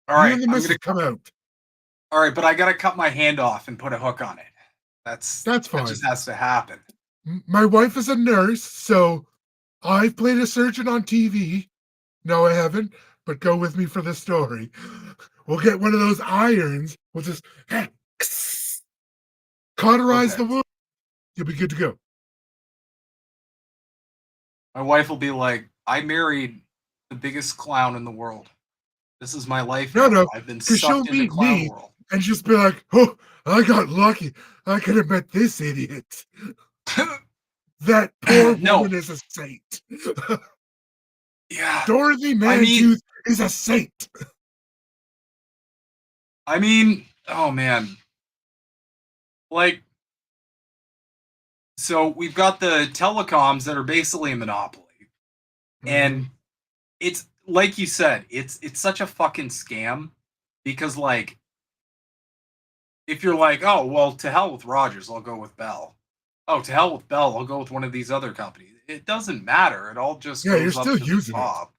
All right, and the missus come out. All right, but I gotta cut my hand off and put a hook on it. That's fine. That just has to happen. My wife is a nurse, so I've played a surgeon on TV. No, I haven't, but go with me for the story. We'll get one of those irons. We'll just cauterize the wound. You'll be good to go. My wife will be like, I married the biggest clown in the world. This is my life. No, I've been because she'll sucked into meet clown me world. and just be like, oh, I got lucky. I could have met this idiot. That poor woman is a saint. Yeah. Dorothy Mantooth is a saint. I mean, oh man. Like, so we've got the telecoms that are basically a monopoly. And it's like you said, it's such a fucking scam because like if you're like, oh well, to hell with Rogers, I'll go with Bell. Oh, to hell with Bell, I'll go with one of these other companies. It doesn't matter. It all just goes you're up still to using the top.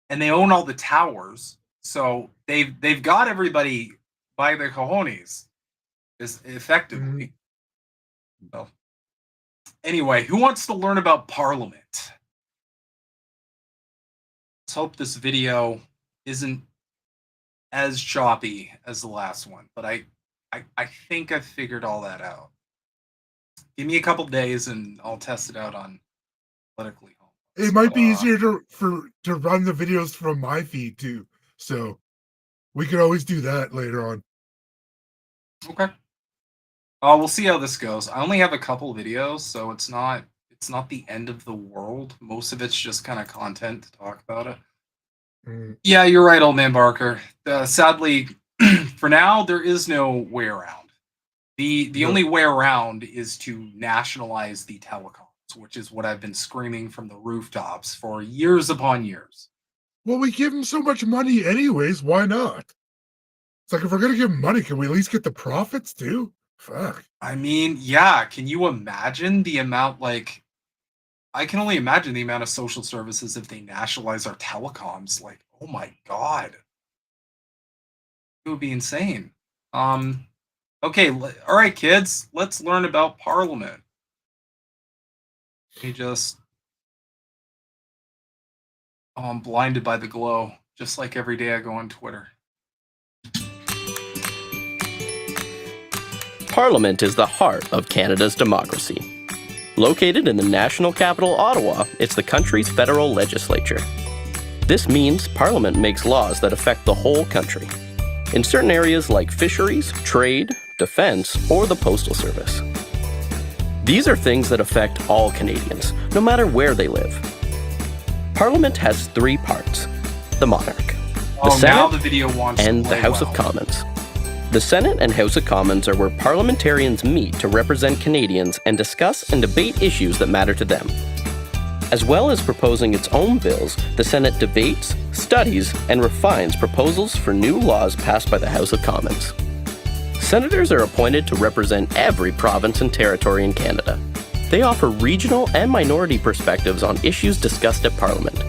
And they own all the towers, so they've got everybody by their cojones, effectively. So, anyway, who wants to learn about Parliament? Let's hope this video isn't as choppy as the last one, but I think I've figured all that out. Give me a couple days and I'll test it out on politically. It might be easier to run the videos from my feed too, so we could always do that later on. Okay. We'll see how this goes. I only have a couple videos, so it's not it's not the end of the world. Most of it's just kind of content to talk about it. Yeah, you're right, old man Barker. Sadly, for now, there is no way around. The only way around is to nationalize the telecoms, which is what I've been screaming from the rooftops for years upon years. Well, we give them so much money anyways. Why not? It's like, if we're going to give them money, can we at least get the profits too? Fuck. I mean, yeah, can you imagine the amount, like, I can only imagine the amount of social services if they nationalize our telecoms. Like, oh my god. It would be insane. Okay, all right, kids, let's learn about Parliament. Let me just... Oh, I'm blinded by the glow, just like every day I go on Twitter. Parliament is the heart of Canada's democracy. Located in the national capital, Ottawa, it's the country's federal legislature. This means Parliament makes laws that affect the whole country, in certain areas like fisheries, trade, defense, or the postal service. These are things that affect all Canadians, no matter where they live. Parliament has three parts: the monarch, the Senate, and the House of Commons. The Senate and House of Commons are where parliamentarians meet to represent Canadians and discuss and debate issues that matter to them. As well as proposing its own bills, the Senate debates, studies, and refines proposals for new laws passed by the House of Commons. Senators are appointed to represent every province and territory in Canada. They offer regional and minority perspectives on issues discussed at Parliament.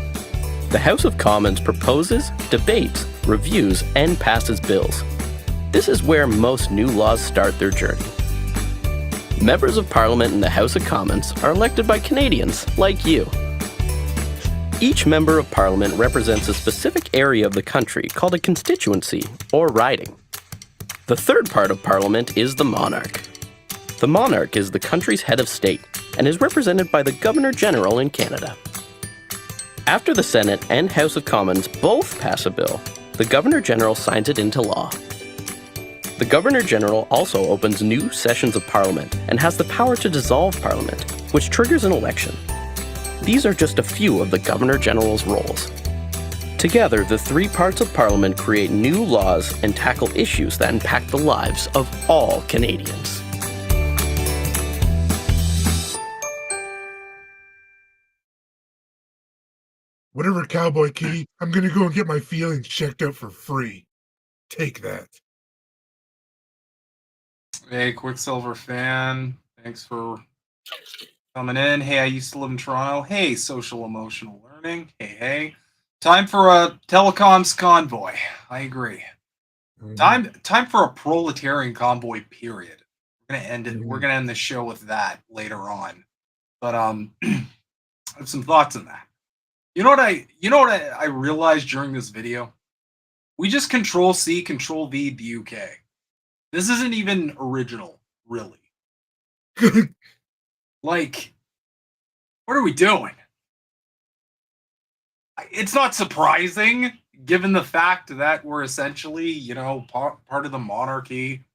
The House of Commons proposes, debates, reviews, and passes bills. This is where most new laws start their journey. Members of Parliament in the House of Commons are elected by Canadians like you. Each member of Parliament represents a specific area of the country called a constituency or riding. The third part of Parliament is the monarch. The monarch is the country's head of state and is represented by the Governor-General in Canada. After the Senate and House of Commons both pass a bill, the Governor-General signs it into law. The Governor-General also opens new sessions of Parliament and has the power to dissolve Parliament, which triggers an election. These are just a few of the Governor-General's roles. Together, the three parts of Parliament create new laws and tackle issues that impact the lives of all Canadians. Whatever, Cowboy Kitty, I'm going to go and get my feelings checked out for free. Take that. Hey, Quicksilver fan, thanks for coming in. Hey, I used to live in Toronto. Hey, social emotional learning. Hey. Time for a telecoms convoy. I agree. Time for a proletarian convoy, period. We're gonna end it. We're gonna end the show with that later on. But I have some thoughts on that. You know what I realized during this video? We just Control-C, Control-V the UK. This isn't even original, really. Like, what are we doing? It's not surprising, given the fact that we're essentially, part of the monarchy.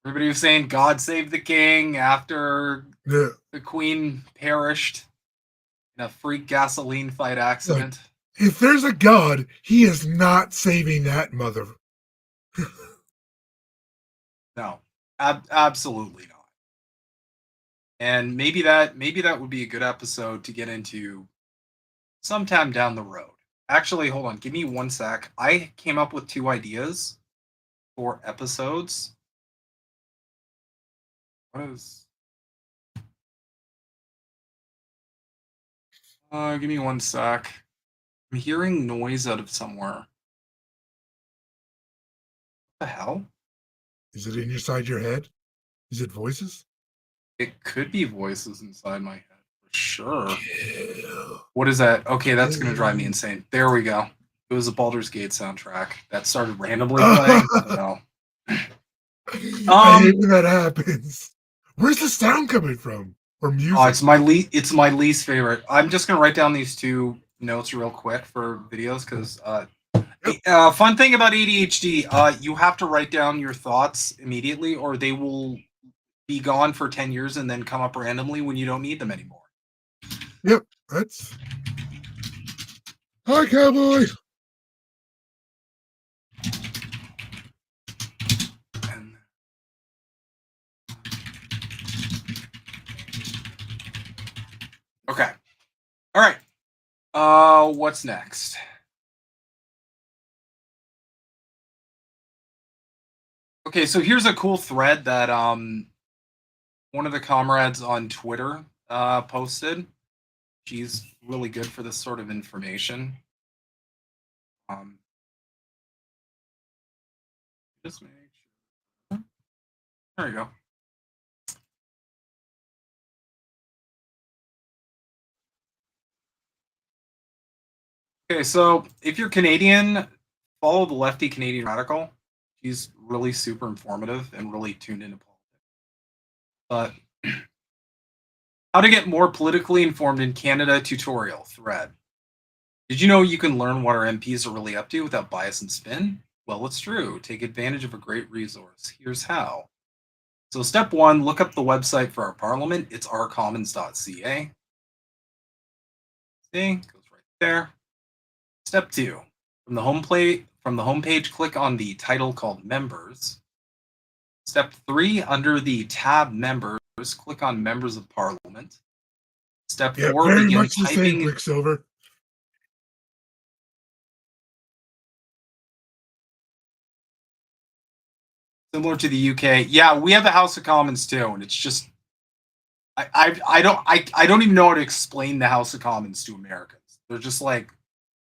Everybody was saying God save the king after the Queen perished in a freak gasoline fight accident. Like, if there's a God, he is not saving that mother. No, absolutely not. And maybe that would be a good episode to get into sometime down the road. Actually, hold on. Give me 1 sec. I came up with 2 ideas for episodes. What is... give me 1 sec. I'm hearing noise out of somewhere. What the hell? Is it inside your head? Is it voices? It could be voices inside my head, for sure. What is that? Okay, that's going to drive me insane. There we go. It was a Baldur's Gate soundtrack that started randomly playing. I hate when that happens. Where's the sound coming from? Or music? Oh, it's my least favorite. I'm just going to write down these 2 notes real quick for videos because fun thing about ADHD, you have to write down your thoughts immediately or they will be gone for 10 years and then come up randomly when you don't need them anymore. Yep, that's... Hi, cowboy! Okay. All right. What's next? Okay, so here's a cool thread that one of the comrades on Twitter posted. She's really good for this sort of information. Just make sure. There you go. Okay, so if you're Canadian, follow the Lefty Canadian Radical. She's really super informative and really tuned into politics. But how to get more politically informed in Canada tutorial thread. Did you know you can learn what our MPs are really up to without bias and spin? Well, it's true. Take advantage of a great resource. Here's how. So step 1, look up the website for our parliament. It's ourcommons.ca. See, goes right there. Step 2, from the homepage, click on the title called Members. Step 3, under the tab Members, click on Members of Parliament. Step 4, very begin much the same, typing. Quicksilver. Similar to the UK. Yeah, we have the House of Commons too, and it's just I don't even know how to explain the House of Commons to Americans. They're just like,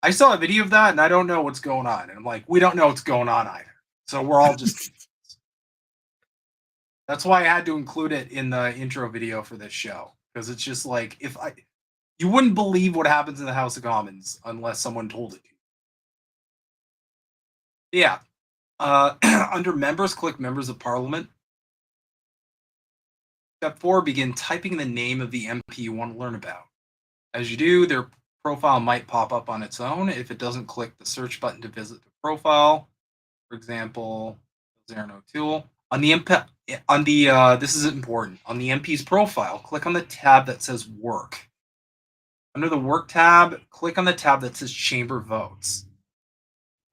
I saw a video of that and I don't know what's going on. And I'm like, we don't know what's going on either. So we're all just That's why I had to include it in the intro video for this show. Because it's just like, you wouldn't believe what happens in the House of Commons unless someone told it to you. Yeah. Under members, click Members of Parliament. Step 4, begin typing the name of the MP you want to learn about. As you do, their profile might pop up on its own. If it doesn't, click the search button to visit the profile. For example, Aaron O'Toole. This is important. On the MP's profile, click on the tab that says Work. Under the Work tab, click on the tab that says Chamber Votes.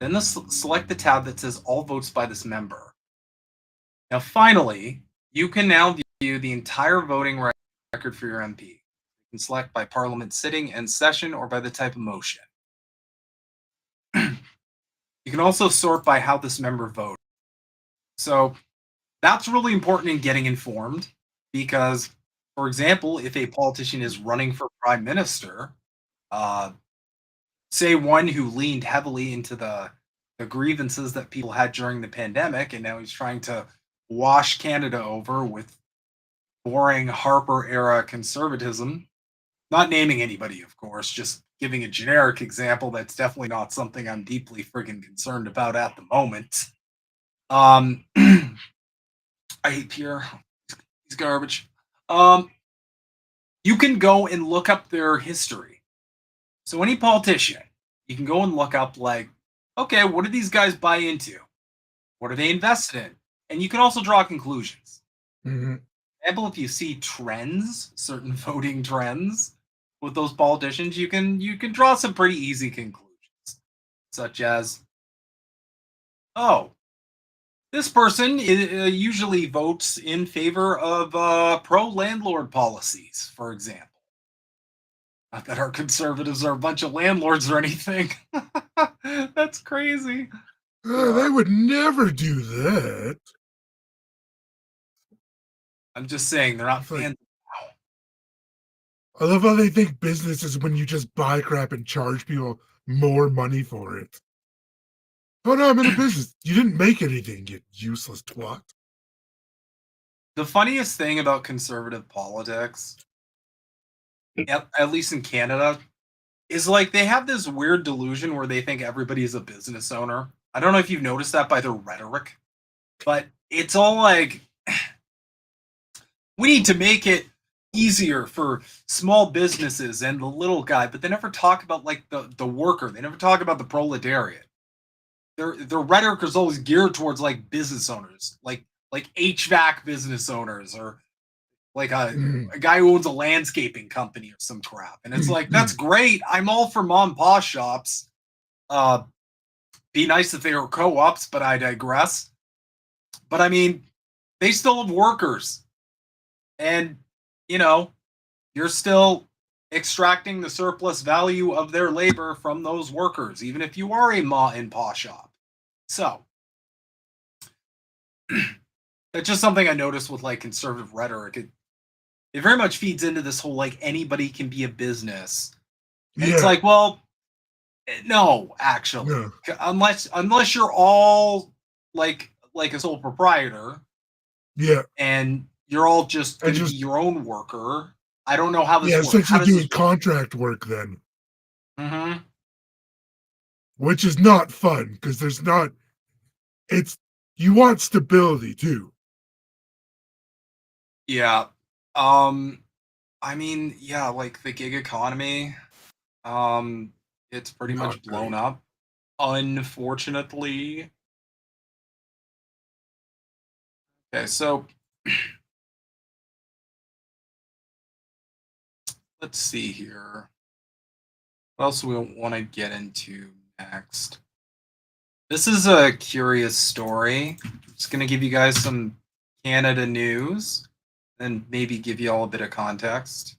Then select the tab that says All Votes by this member. Now, finally, you can now view the entire voting record for your MP. You can select by Parliament sitting and session or by the type of motion. You can also sort by how this member voted. So that's really important in getting informed because, for example, if a politician is running for prime minister, say one who leaned heavily into the grievances that people had during the pandemic, and now he's trying to wash Canada over with boring Harper-era conservatism. Not naming anybody, of course, just giving a generic example that's definitely not something I'm deeply friggin' concerned about at the moment. I hate Pierre. He's garbage. You can go and look up their history. So any politician, you can go and look up like, okay, what do these guys buy into? What are they invested in? And you can also draw conclusions. Mm-hmm. For example, if you see trends, certain voting trends with those politicians, you can draw some pretty easy conclusions, such as, oh, this person usually votes in favor of pro-landlord policies, for example. Not that our conservatives are a bunch of landlords or anything. That's crazy. They would never do that. I'm just saying, they're not fans. I love how they think business is when you just buy crap and charge people more money for it. Oh no, I'm in a business. You didn't make anything, you useless twat. The funniest thing about conservative politics, at least in Canada, is like they have this weird delusion where they think everybody is a business owner. I don't know if you've noticed that by their rhetoric, but it's all like, we need to make it easier for small businesses and the little guy, but they never talk about like the worker. They never talk about the proletariat. Their rhetoric is always geared towards like business owners. Like like HVAC business owners or like a Mm. guy who owns a landscaping company or some crap. And it's like, that's great. I'm all for mom and pop shops. Be nice if they were co-ops, but I digress. But I mean, they still have workers. And, you know, you're still extracting the surplus value of their labor from those workers, even if you are a ma and pa shop. So, it's just something I noticed with like conservative rhetoric. It very much feeds into this whole like anybody can be a business. And it's Yeah. like, well, no, actually, No. unless you're all like a sole proprietor Yeah. and you're all just And going to be just your own worker. I don't know how this yeah, works. How essentially does doing this work? contract work then, Mm-hmm. which is not fun because there's not. It's you want stability too. Yeah. I mean, yeah, like the gig economy, it's pretty much Not blown great. up, unfortunately. Okay, so let's see here. What else do we want to get into next? This is a curious story. I'm just going to give you guys some Canada news and maybe give you all a bit of context,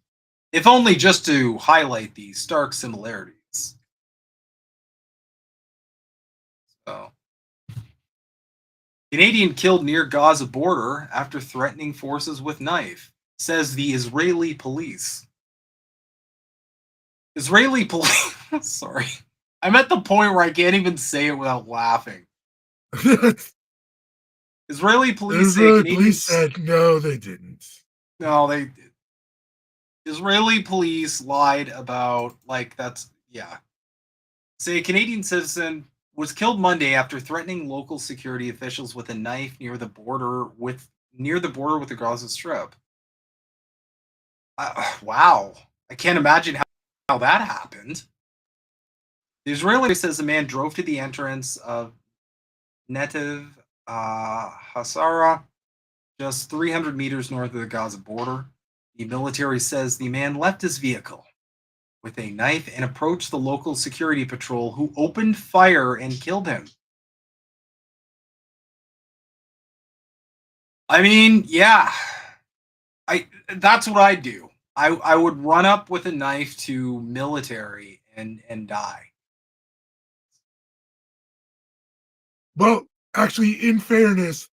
if only just to highlight the stark similarities. So, Canadian killed near Gaza border after threatening forces with knife, says the Israeli police. Israeli police. Sorry. I'm at the point where I can't even say it without laughing. Israeli police say Israeli police Canadians. said no, they didn't. No, they. Israeli police lied about, like, that's. Yeah. Say a Canadian citizen was killed Monday after threatening local security officials with a knife near the border with the Gaza Strip. Wow. I can't imagine how that happened. The Israeli says the man drove to the entrance of Netiv Hasara, just 300 meters north of the Gaza border. The military says the man left his vehicle with a knife and approached the local security patrol, who opened fire and killed him. I mean, yeah, that's what I'd do. I would run up with a knife to military and die. Well, actually, in fairness,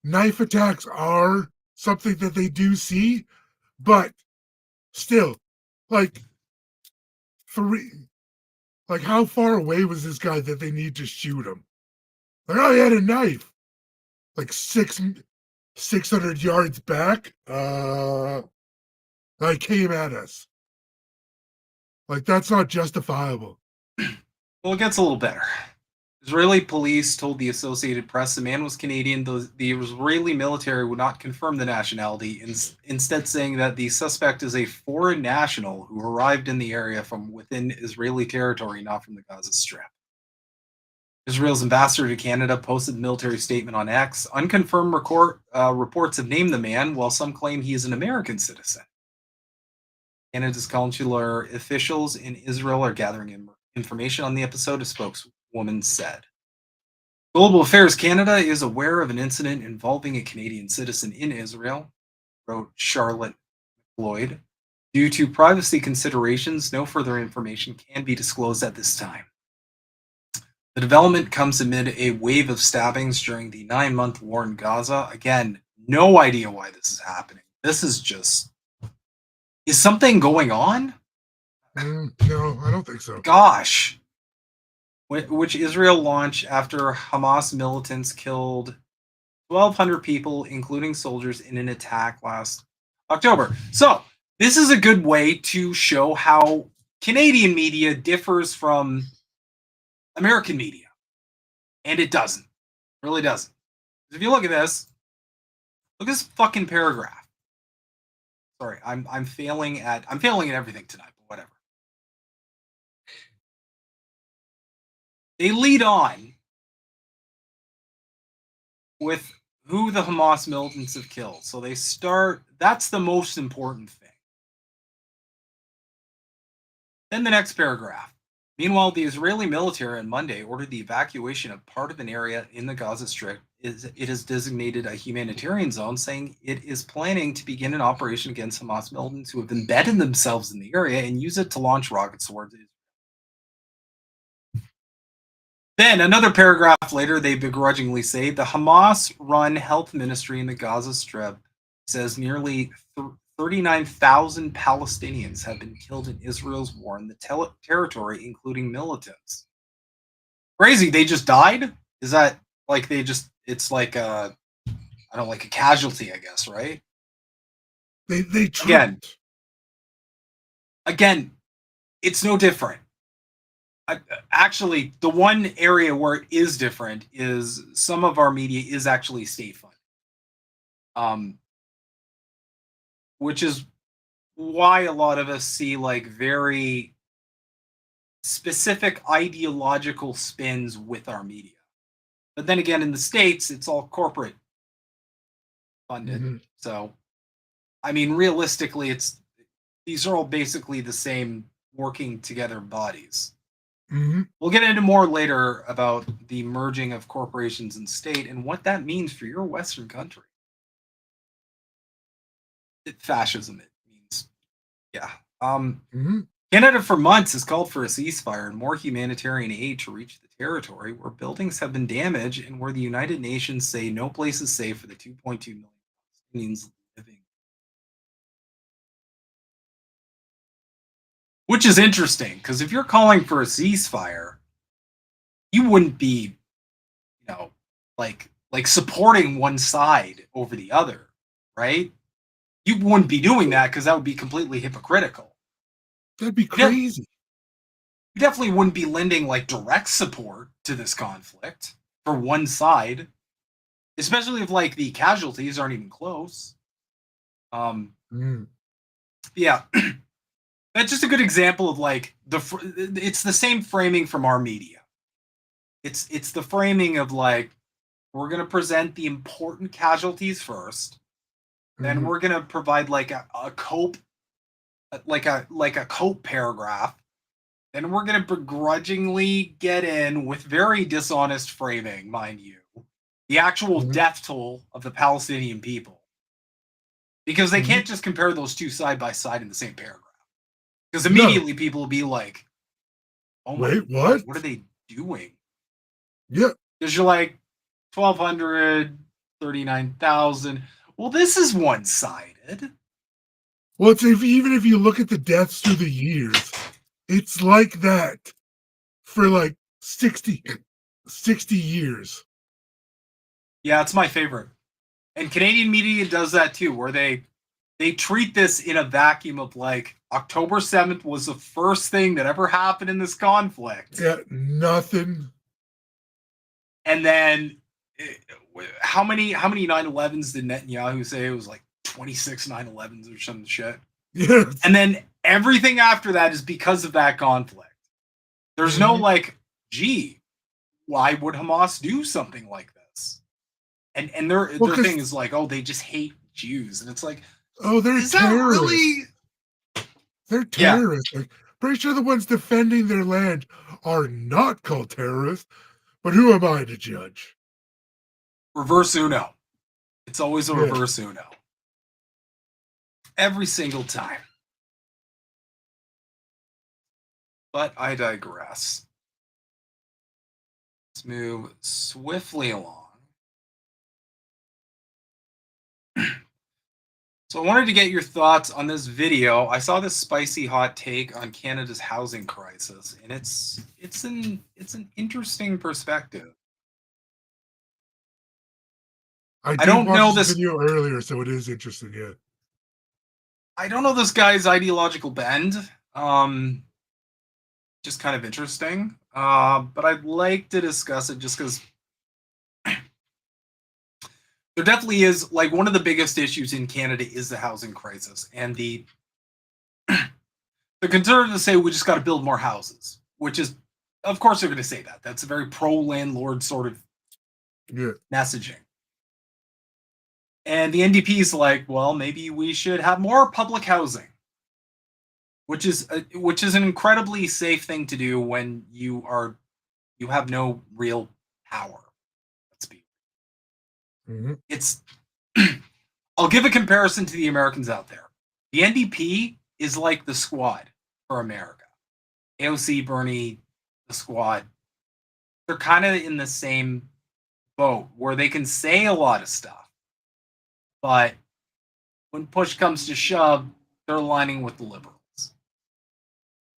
knife attacks are something that they do see, but still, like like how far away was this guy that they need to shoot him? Like, oh, he had a knife, like 600 yards back. Like came at us. Like that's not justifiable. Well, it gets a little better. Israeli police told the Associated Press the man was Canadian, though the Israeli military would not confirm the nationality, instead saying that the suspect is a foreign national who arrived in the area from within Israeli territory, not from the Gaza Strip. Israel's ambassador to Canada posted the military statement on X. Unconfirmed reports have named the man, while some claim he is an American citizen. Canada's consular officials in Israel are gathering information on the episode, a spokeswoman said. Global Affairs Canada is aware of an incident involving a Canadian citizen in Israel, wrote Charlotte Lloyd. Due to privacy considerations, no further information can be disclosed at this time. The development comes amid a wave of stabbings during the 9-month war in Gaza. Again, no idea why this is happening. This is just... Is something going on? No, I don't think so. Gosh. Which Israel launched after Hamas militants killed 1,200 people, including soldiers, in an attack last October. So, this is a good way to show how Canadian media differs from American media. And it doesn't. It really doesn't. If you look at this, look at this fucking paragraph. Sorry, I'm failing at everything tonight, but whatever. They lead on with who the Hamas militants have killed. So they start, that's the most important thing. Then the next paragraph. Meanwhile, the Israeli military on Monday ordered the evacuation of part of an area in the Gaza Strip. It has designated a humanitarian zone, saying it is planning to begin an operation against Hamas militants who have embedded themselves in the area and use it to launch rockets towards Israel. Then, another paragraph later, they begrudgingly say the Hamas-run health ministry in the Gaza Strip says nearly 39,000 Palestinians have been killed in Israel's war in the territory, including militants. Crazy, they just died? Is that like they just, it's like a, I don't know, like a casualty, I guess, right? They tripped. Again, it's no different. Actually, the one area where it is different is some of our media is actually state funded, which is why a lot of us see like very specific ideological spins with our media. But then again, in the States, it's all corporate funded. Mm-hmm. So, I mean, realistically, these are all basically the same working together bodies. Mm-hmm. We'll get into more later about the merging of corporations and state and what that means for your Western country. Fascism, it means. Yeah. Mm-hmm. Canada for months has called for a ceasefire and more humanitarian aid to reach the territory where buildings have been damaged and where the United Nations say no place is safe for the 2.2 million Palestinians living. Which is interesting, because if you're calling for a ceasefire, you wouldn't be, like supporting one side over the other, right? You wouldn't be doing that because that would be completely hypocritical. That'd be crazy. You definitely wouldn't be lending like direct support to this conflict for one side, especially if like the casualties aren't even close. Yeah. That's just a good example of like it's the same framing from our media. It's the framing of like, we're going to present the important casualties first, then we're going to provide like a cope, like a cope paragraph, then we're going to begrudgingly get in with very dishonest framing, mind you, the actual death toll of the Palestinian people, because they can't just compare those two side by side in the same paragraph. Because immediately people will be like, oh my Wait, God, what are they doing? Yeah. Because you're like, 1,200, 39,000. Well, this is one-sided. Well, even if you look at the deaths through the years, it's like that for like 60 years. Yeah, it's my favorite. And Canadian media does that too, where they treat this in a vacuum of like, October 7th was the first thing that ever happened in this conflict. Yeah, nothing. And then how many 9/11s did Netanyahu say? It was like 26 9/11s or some shit. Yeah. And then everything after that is because of that conflict. There's no like, gee, why would Hamas do something like this? And their thing is like, oh, they just hate Jews. And it's like, oh, they're is terrorists. That really? They're terrorists. Yeah. Like, pretty sure the ones defending their land are not called terrorists, but who am I to judge? Reverse Uno. It's always a reverse Uno. Every single time. But I digress. Let's move swiftly along. So I wanted to get your thoughts on this video. I saw this spicy hot take on Canada's housing crisis, and it's an interesting perspective. I don't know this video earlier, so it is interesting. Yeah, I don't know this guy's ideological bend. Just kind of interesting. But I'd like to discuss it just because there definitely is, like, one of the biggest issues in Canada is the housing crisis, and the Conservatives say we just got to build more houses, which is, of course, they're going to say that. That's a very pro-landlord sort of messaging. And the NDP is like, well, maybe we should have more public housing, which is an incredibly safe thing to do when you have no real power. Let's be. It's. I'll give a comparison to the Americans out there. The NDP is like the Squad for America. AOC, Bernie, the Squad. They're kind of in the same boat where they can say a lot of stuff, but when push comes to shove, they're aligning with the liberals.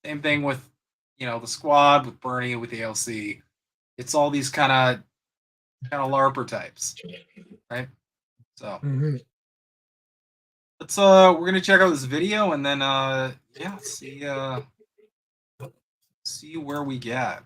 Same thing with, the Squad, with Bernie, with AOC. It's all these kind of LARPer types, right? So let's we're gonna check out this video and then see where we get.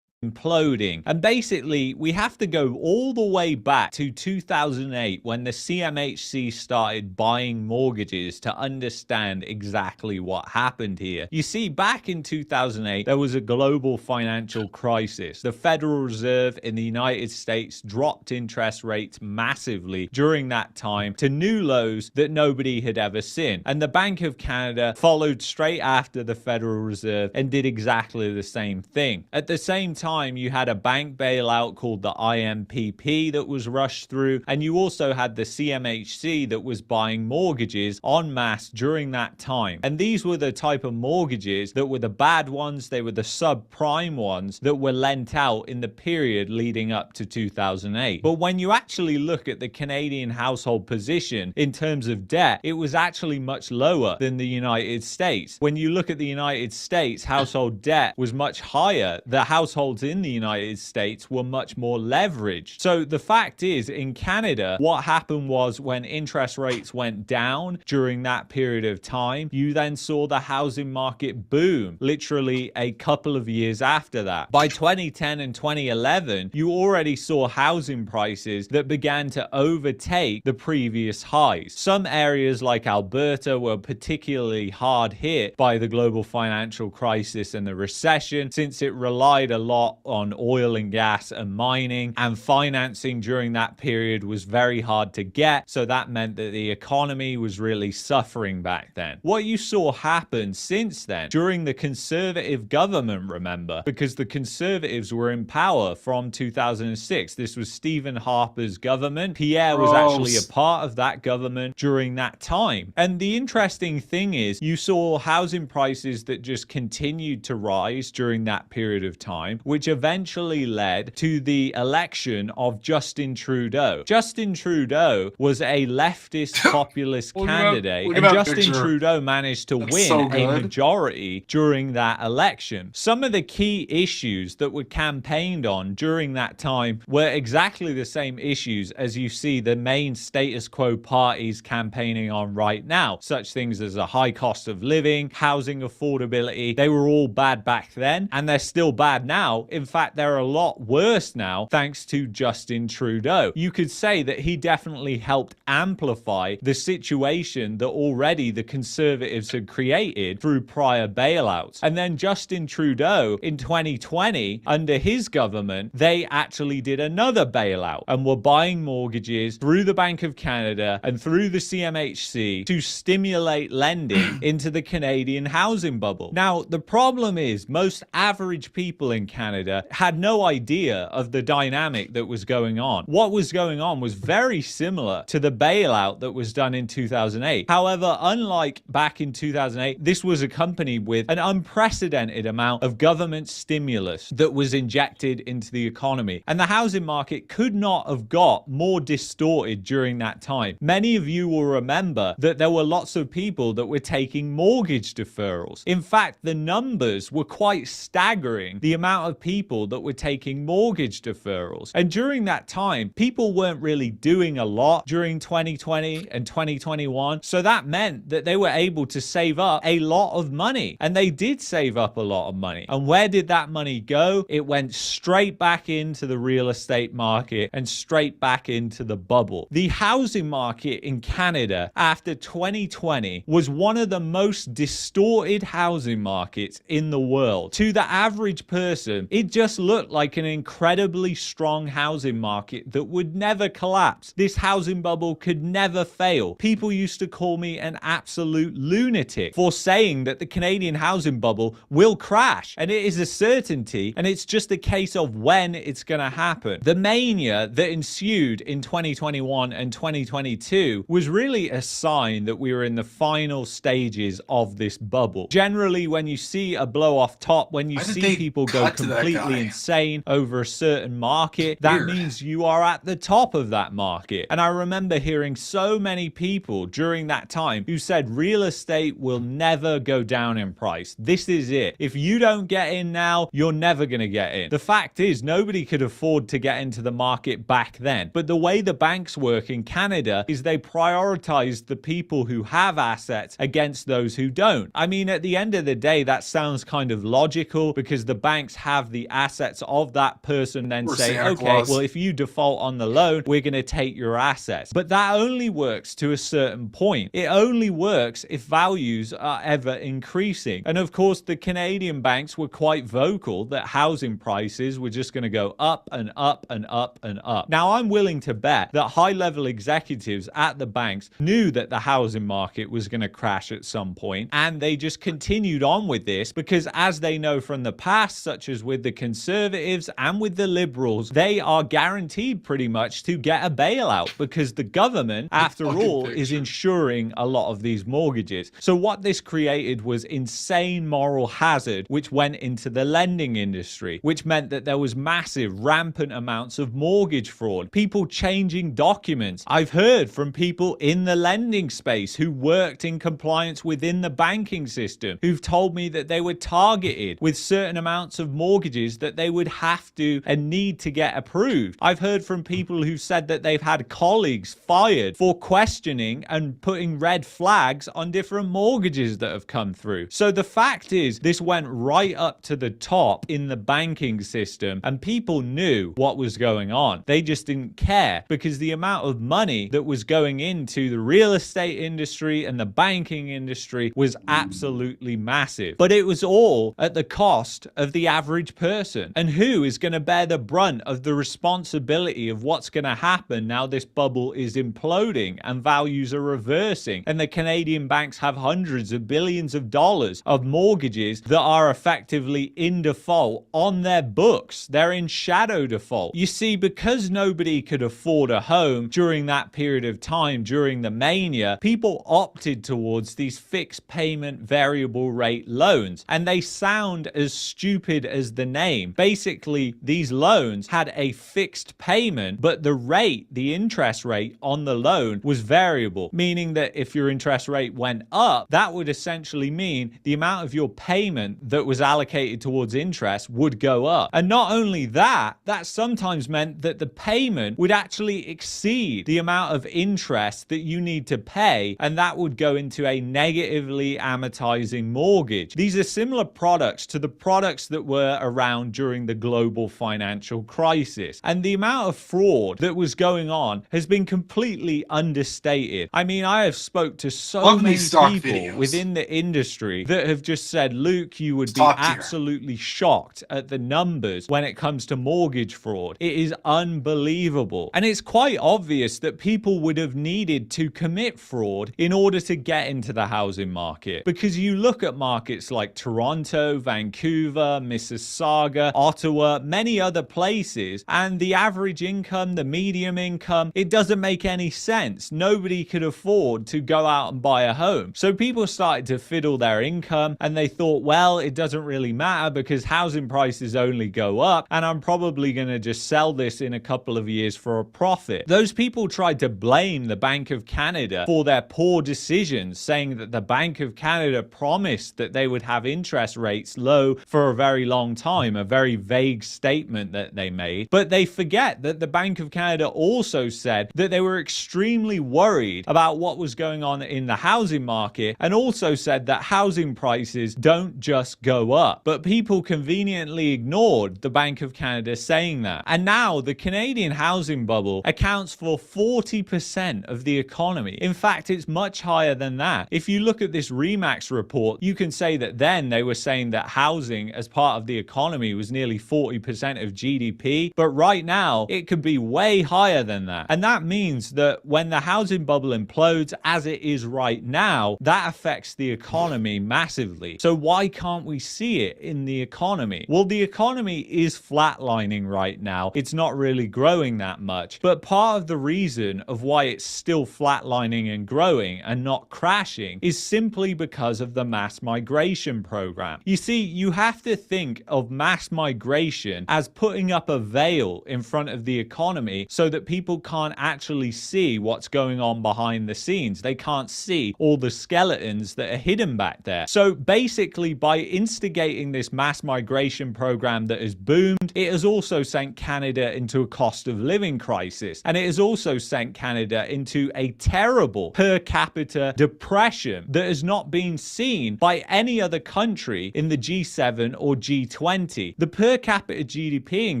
Imploding. And basically, we have to go all the way back to 2008 when the CMHC started buying mortgages to understand exactly what happened here. You see, back in 2008, there was a global financial crisis. The Federal Reserve in the United States dropped interest rates massively during that time to new lows that nobody had ever seen. And the Bank of Canada followed straight after the Federal Reserve and did exactly the same thing. At the same time, you had a bank bailout called the IMPP that was rushed through, and you also had the CMHC that was buying mortgages en masse during that time. And these were the type of mortgages that were the bad ones. They were the subprime ones that were lent out in the period leading up to 2008. But when you actually look at the Canadian household position in terms of debt, it was actually much lower than the United States. When you look at the United States, household debt was much higher. The households in the United States were much more leveraged. So the fact is, in Canada, what happened was when interest rates went down during that period of time, you then saw the housing market boom literally a couple of years after that. By 2010 and 2011, you already saw housing prices that began to overtake the previous highs. Some areas like Alberta were particularly hard hit by the global financial crisis and the recession, since it relied a lot on oil and gas and mining, and financing during that period was very hard to get, so that meant that the economy was really suffering back then. What you saw happen since then, during the Conservative government, remember, because the Conservatives were in power from 2006. This was Stephen Harper's government. Pierre was actually a part of that government during that time. And the interesting thing is, you saw housing prices that just continued to rise during that period of time, which eventually led to the election of Justin Trudeau. Justin Trudeau was a leftist populist candidate, and Justin Trudeau managed to win a majority during that election. Some of the key issues that were campaigned on during that time were exactly the same issues as you see the main status quo parties campaigning on right now. Such things as a high cost of living, housing affordability. They were all bad back then, and they're still bad now. In fact, they're a lot worse now thanks to Justin Trudeau. You could say that he definitely helped amplify the situation that already the Conservatives had created through prior bailouts. And then Justin Trudeau in 2020, under his government, they actually did another bailout and were buying mortgages through the Bank of Canada and through the CMHC to stimulate lending into the Canadian housing bubble. Now, the problem is most average people in Canada had no idea of the dynamic that was going on. What was going on was very similar to the bailout that was done in 2008. However, unlike back in 2008, this was accompanied with an unprecedented amount of government stimulus that was injected into the economy. And the housing market could not have got more distorted during that time. Many of you will remember that there were lots of people that were taking mortgage deferrals. In fact, the numbers were quite staggering, the amount of people that were taking mortgage deferrals. And during that time, people weren't really doing a lot during 2020 and 2021. So that meant that they were able to save up a lot of money. And they did save up a lot of money. And where did that money go? It went straight back into the real estate market and straight back into the bubble. The housing market in Canada after 2020 was one of the most distorted housing markets in the world. To the average person, It just looked like an incredibly strong housing market that would never collapse. This housing bubble could never fail. People used to call me an absolute lunatic for saying that the Canadian housing bubble will crash, and it is a certainty, and it's just a case of when it's going to happen. The mania that ensued in 2021 and 2022 was really a sign that we were in the final stages of this bubble. Generally, when you see a blow off top, when you see people go completely insane over a certain market, that means you are at the top of that market. And I remember hearing so many people during that time who said real estate will never go down in price. This is it. If you don't get in now, you're never going to get in. The fact is, nobody could afford to get into the market back then. But the way the banks work in Canada is they prioritize the people who have assets against those who don't. I mean, at the end of the day, that sounds kind of logical because the banks have the assets of that person, then say, okay, well, if you default on the loan, we're going to take your assets. But that only works to a certain point. It only works if values are ever increasing. And of course, the Canadian banks were quite vocal that housing prices were just going to go up and up and up and up. Now, I'm willing to bet that high-level executives at the banks knew that the housing market was going to crash at some point, and they just continued on with this because, as they know from the past, such as with the Conservatives and with the Liberals, they are guaranteed pretty much to get a bailout because the government, after all, is insuring a lot of these mortgages. So what this created was insane moral hazard, which went into the lending industry, which meant that there was massive, rampant amounts of mortgage fraud, people changing documents. I've heard from people in the lending space who worked in compliance within the banking system who've told me that they were targeted with certain amounts of mortgages that they would have to and need to get approved. I've heard from people who said that they've had colleagues fired for questioning and putting red flags on different mortgages that have come through. So the fact is, this went right up to the top in the banking system, and people knew what was going on. They just didn't care because the amount of money that was going into the real estate industry and the banking industry was absolutely massive. But it was all at the cost of the average person. And who is going to bear the brunt of the responsibility of what's going to happen now this bubble is imploding and values are reversing and the Canadian banks have hundreds of billions of dollars of mortgages that are effectively in default on their books? They're in shadow default. You see, because nobody could afford a home during that period of time, during the mania, people opted towards these fixed payment variable rate loans, and they sound as stupid as the name. Basically, these loans had a fixed payment, but the rate, the interest rate on the loan was variable, meaning that if your interest rate went up, that would essentially mean the amount of your payment that was allocated towards interest would go up. And not only that, that sometimes meant that the payment would actually exceed the amount of interest that you need to pay, and that would go into a negatively amortizing mortgage. These are similar products to the products that were around during the global financial crisis. And the amount of fraud that was going on has been completely understated. I mean, I have spoke to so many people within the industry that have just said, Luke, you would be absolutely shocked at the numbers when it comes to mortgage fraud. It is unbelievable. And it's quite obvious that people would have needed to commit fraud in order to get into the housing market. Because you look at markets like Toronto, Vancouver, Mississauga, Ottawa, many other places, and the average income, the medium income, it doesn't make any sense. Nobody could afford to go out and buy a home. So people started to fiddle their income, and they thought, well, it doesn't really matter because housing prices only go up, and I'm probably going to just sell this in a couple of years for a profit. Those people tried to blame the Bank of Canada for their poor decisions, saying that the Bank of Canada promised that they would have interest rates low for a very long time, a very vague statement that they made. But they forget that the Bank of Canada also said that they were extremely worried about what was going on in the housing market, and also said that housing prices don't just go up. But people conveniently ignored the Bank of Canada saying that. And now the Canadian housing bubble accounts for 40% of the economy. In fact, it's much higher than that. If you look at this RE/MAX report, you can say that then they were saying that housing as part of the economy economy was nearly 40% of GDP, but right now it could be way higher than that. And that means that when the housing bubble implodes, as it is right now, that affects the economy massively. So why can't we see it in the economy? Well, the economy is flatlining right now. It's not really growing that much. But part of the reason of why it's still flatlining and growing and not crashing is simply because of the mass migration program. You see, you have to think of mass migration as putting up a veil in front of the economy so that people can't actually see what's going on behind the scenes. They can't see all the skeletons that are hidden back there. So basically, by instigating this mass migration program that has boomed, it has also sent Canada into a cost of living crisis. And it has also sent Canada into a terrible per capita depression that has not been seen by any other country in the G7 or G20. The per capita GDP in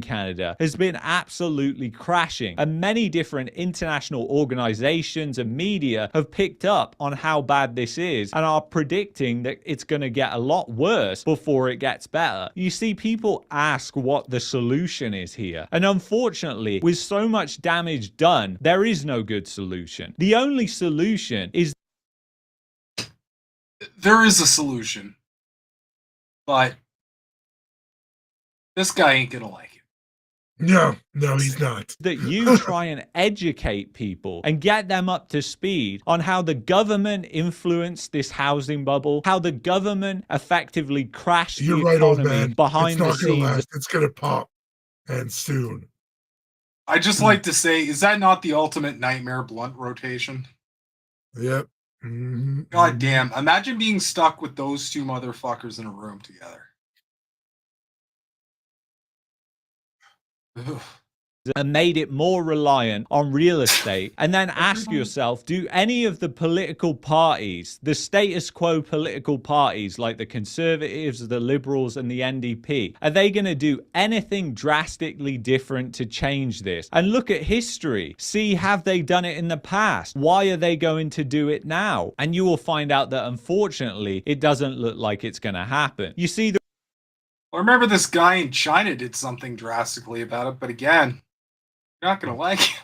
Canada has been absolutely crashing, and many different international organizations and media have picked up on how bad this is and are predicting that it's going to get a lot worse before it gets better. You see, people ask what the solution is here, and unfortunately, with so much damage done, there is no good solution. The only solution is there is a solution, but this guy ain't gonna like it. No, he's not. that you try and educate people and get them up to speed on how the government influenced this housing bubble, how the government effectively crashed the economy behind the scenes. It's not gonna last. It's gonna pop, and soon. I just like to say, is that not the ultimate nightmare blunt rotation? Yep. God damn. Imagine being stuck with those two motherfuckers in a room together. Ugh. And made it more reliant on real estate. And then ask yourself, do any of the political parties, the status quo political parties like the Conservatives, the Liberals and the NDP, are they going to do anything drastically different to change this? And look at history. See, have they done it in the past? Why are they going to do it now? And you will find out that unfortunately, it doesn't look like it's going to happen. You see, I remember this guy in China did something drastically about it, but again, you're not going to like it.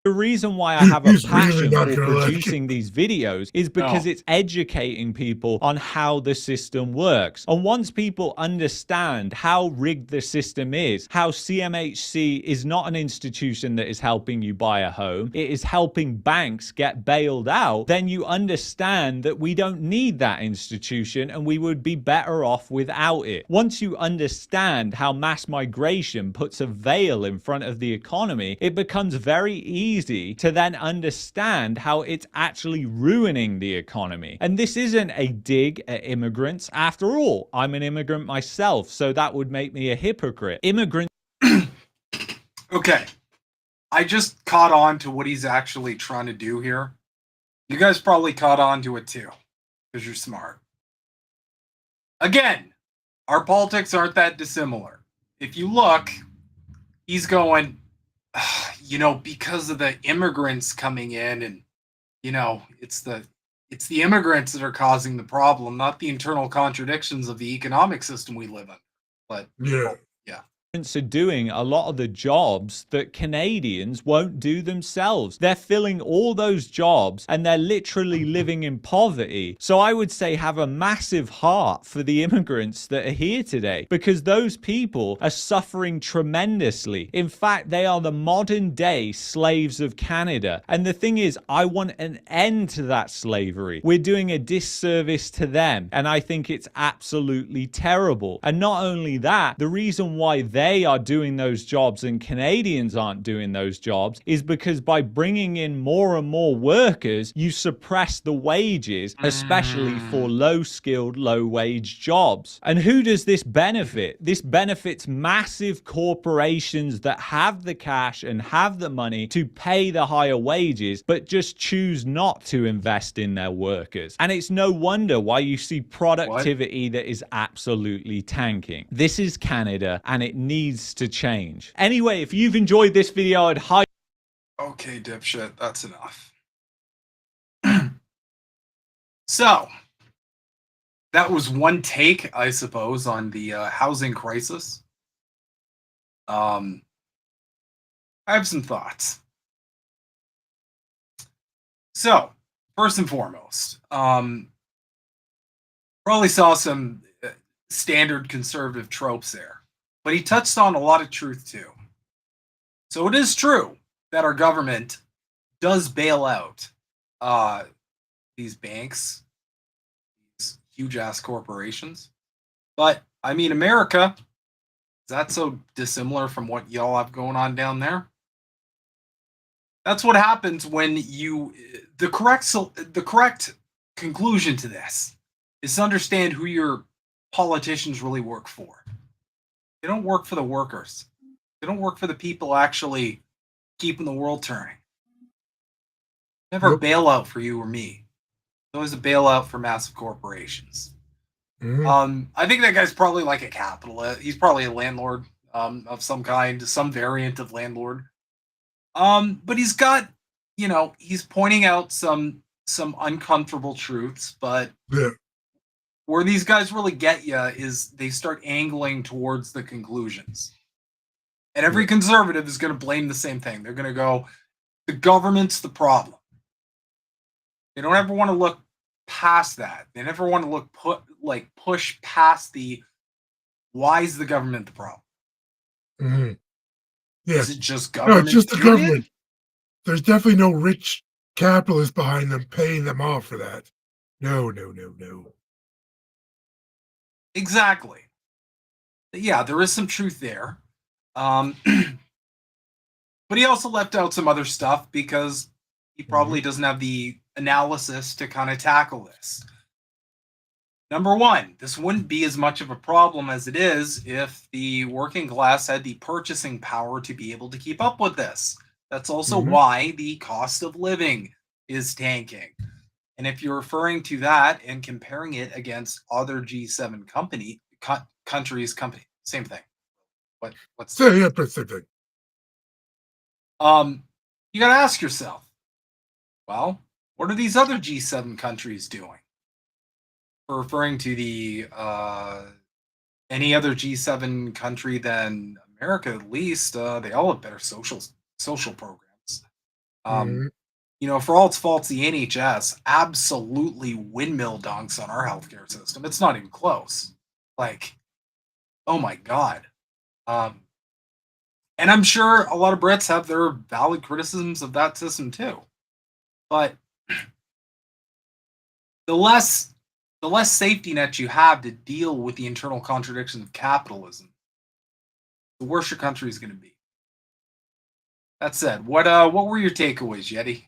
the reason why I have a passion for producing these videos is because it's educating people on how the system works. And once people understand how rigged the system is, how CMHC is not an institution that is helping you buy a home, it is helping banks get bailed out, then you understand that we don't need that institution and we would be better off without it. Once you understand how mass migration puts a veil in front of the economy, it becomes very easy to then understand how it's actually ruining the economy. And this isn't a dig at immigrants. After all, I'm an immigrant myself, so that would make me a hypocrite. Immigrants. Okay. I just caught on to what he's actually trying to do here. You guys probably caught on to it too, because you're smart. Again, our politics aren't that dissimilar. If you look, he's going, because of the immigrants coming in and, it's the immigrants that are causing the problem, not the internal contradictions of the economic system we live in. But yeah. Are doing a lot of the jobs that Canadians won't do themselves. They're filling all those jobs and they're literally living in poverty. So I would say have a massive heart for the immigrants that are here today, because those people are suffering tremendously. In fact, they are the modern day slaves of Canada. And the thing is, I want an end to that slavery. We're doing a disservice to them. And I think it's absolutely terrible. And not only that, the reason why they are doing those jobs and Canadians aren't doing those jobs is because by bringing in more and more workers, you suppress the wages, especially for low-skilled, low-wage jobs. And who does this benefit? This benefits massive corporations that have the cash and have the money to pay the higher wages, but just choose not to invest in their workers. And it's no wonder why you see productivity that is absolutely tanking. This is Canada, and it needs to change. Anyway, if you've enjoyed this video, I'd highly... Okay, dipshit, that's enough. So, that was one take, I suppose, on the housing crisis. I have some thoughts. So, first and foremost, probably saw some standard conservative tropes there, but he touched on a lot of truth too. So it is true that our government does bail out these banks, these huge ass corporations. But I mean, America, is that so dissimilar from what y'all have going on down there? That's what happens when the correct conclusion to this is to understand who your politicians really work for. They don't work for the workers. They don't work for the people actually keeping the world turning. Never a bailout for you or me. It's always a bailout for massive corporations. I think that guy's probably like a capitalist. He's probably a landlord of some kind, some variant of landlord. But he's got, he's pointing out some uncomfortable truths, but where these guys really get you is they start angling towards the conclusions. And every conservative is going to blame the same thing. They're going to go, the government's the problem. They don't ever want to look past that. They never want to push past the why is the government the problem? Yeah. Is it just government? No, it's just the government. There's definitely no rich capitalist behind them paying them off for that. No. Exactly. Yeah, there is some truth there. But he also left out some other stuff because he probably doesn't have the analysis to kind of tackle this. Number one, this wouldn't be as much of a problem as it is if the working class had the purchasing power to be able to keep up with this. That's also why the cost of living is tanking. And if you're referring to that and comparing it against other G7 countries, same thing. What's so, yeah, Pacific. You got to ask yourself, well, what are these other G7 countries doing? For referring to the any other G7 country than America, at least they all have better social programs. For all its faults, the NHS absolutely windmill dunks on our healthcare system. It's not even close. Like, oh my god. And I'm sure a lot of Brits have their valid criticisms of that system too. But the less safety net you have to deal with the internal contradictions of capitalism, the worse your country is going to be. That said, what were your takeaways, Yeti?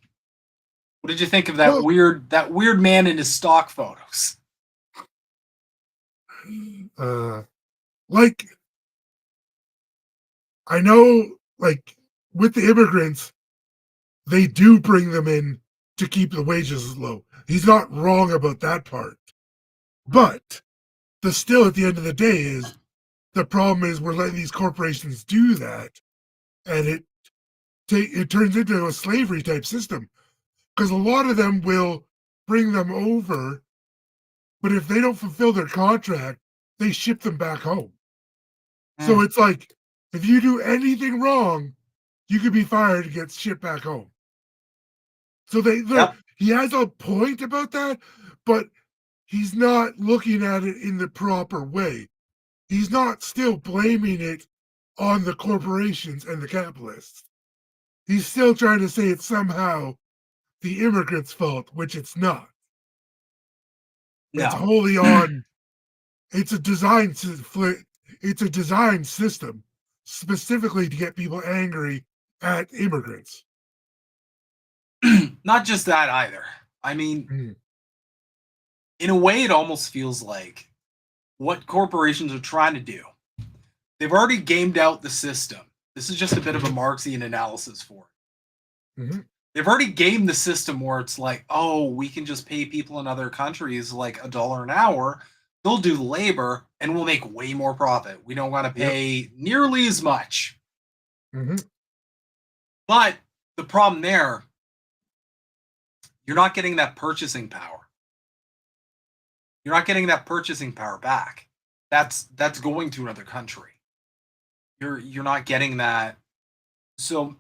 What did you think of that weird man in his stock photos? I know, with the immigrants, they do bring them in to keep the wages low. He's not wrong about that part. But still, at the end of the day, is the problem is we're letting these corporations do that, and it turns into a slavery type system because a lot of them will bring them over, but if they don't fulfill their contract, they ship them back home. So it's like, if you do anything wrong, you could be fired and get shipped back home. So he has a point about that, but he's not looking at it in the proper way. He's not still blaming it on the corporations and the capitalists. He's still trying to say it's somehow the immigrants' fault, which it's not. No. It's wholly on. It's a design system specifically to get people angry at immigrants. Not just that either. I mean, in a way, it almost feels like what corporations are trying to do. They've already gamed out the system. This is just a bit of a Marxian analysis for it. They've already gamed the system where it's like, oh, we can just pay people in other countries like $1 an hour. They'll do the labor and we'll make way more profit. We don't want to pay nearly as much. But the problem there, you're not getting that purchasing power. You're not getting that purchasing power back. That's going to another country. You're not getting that. So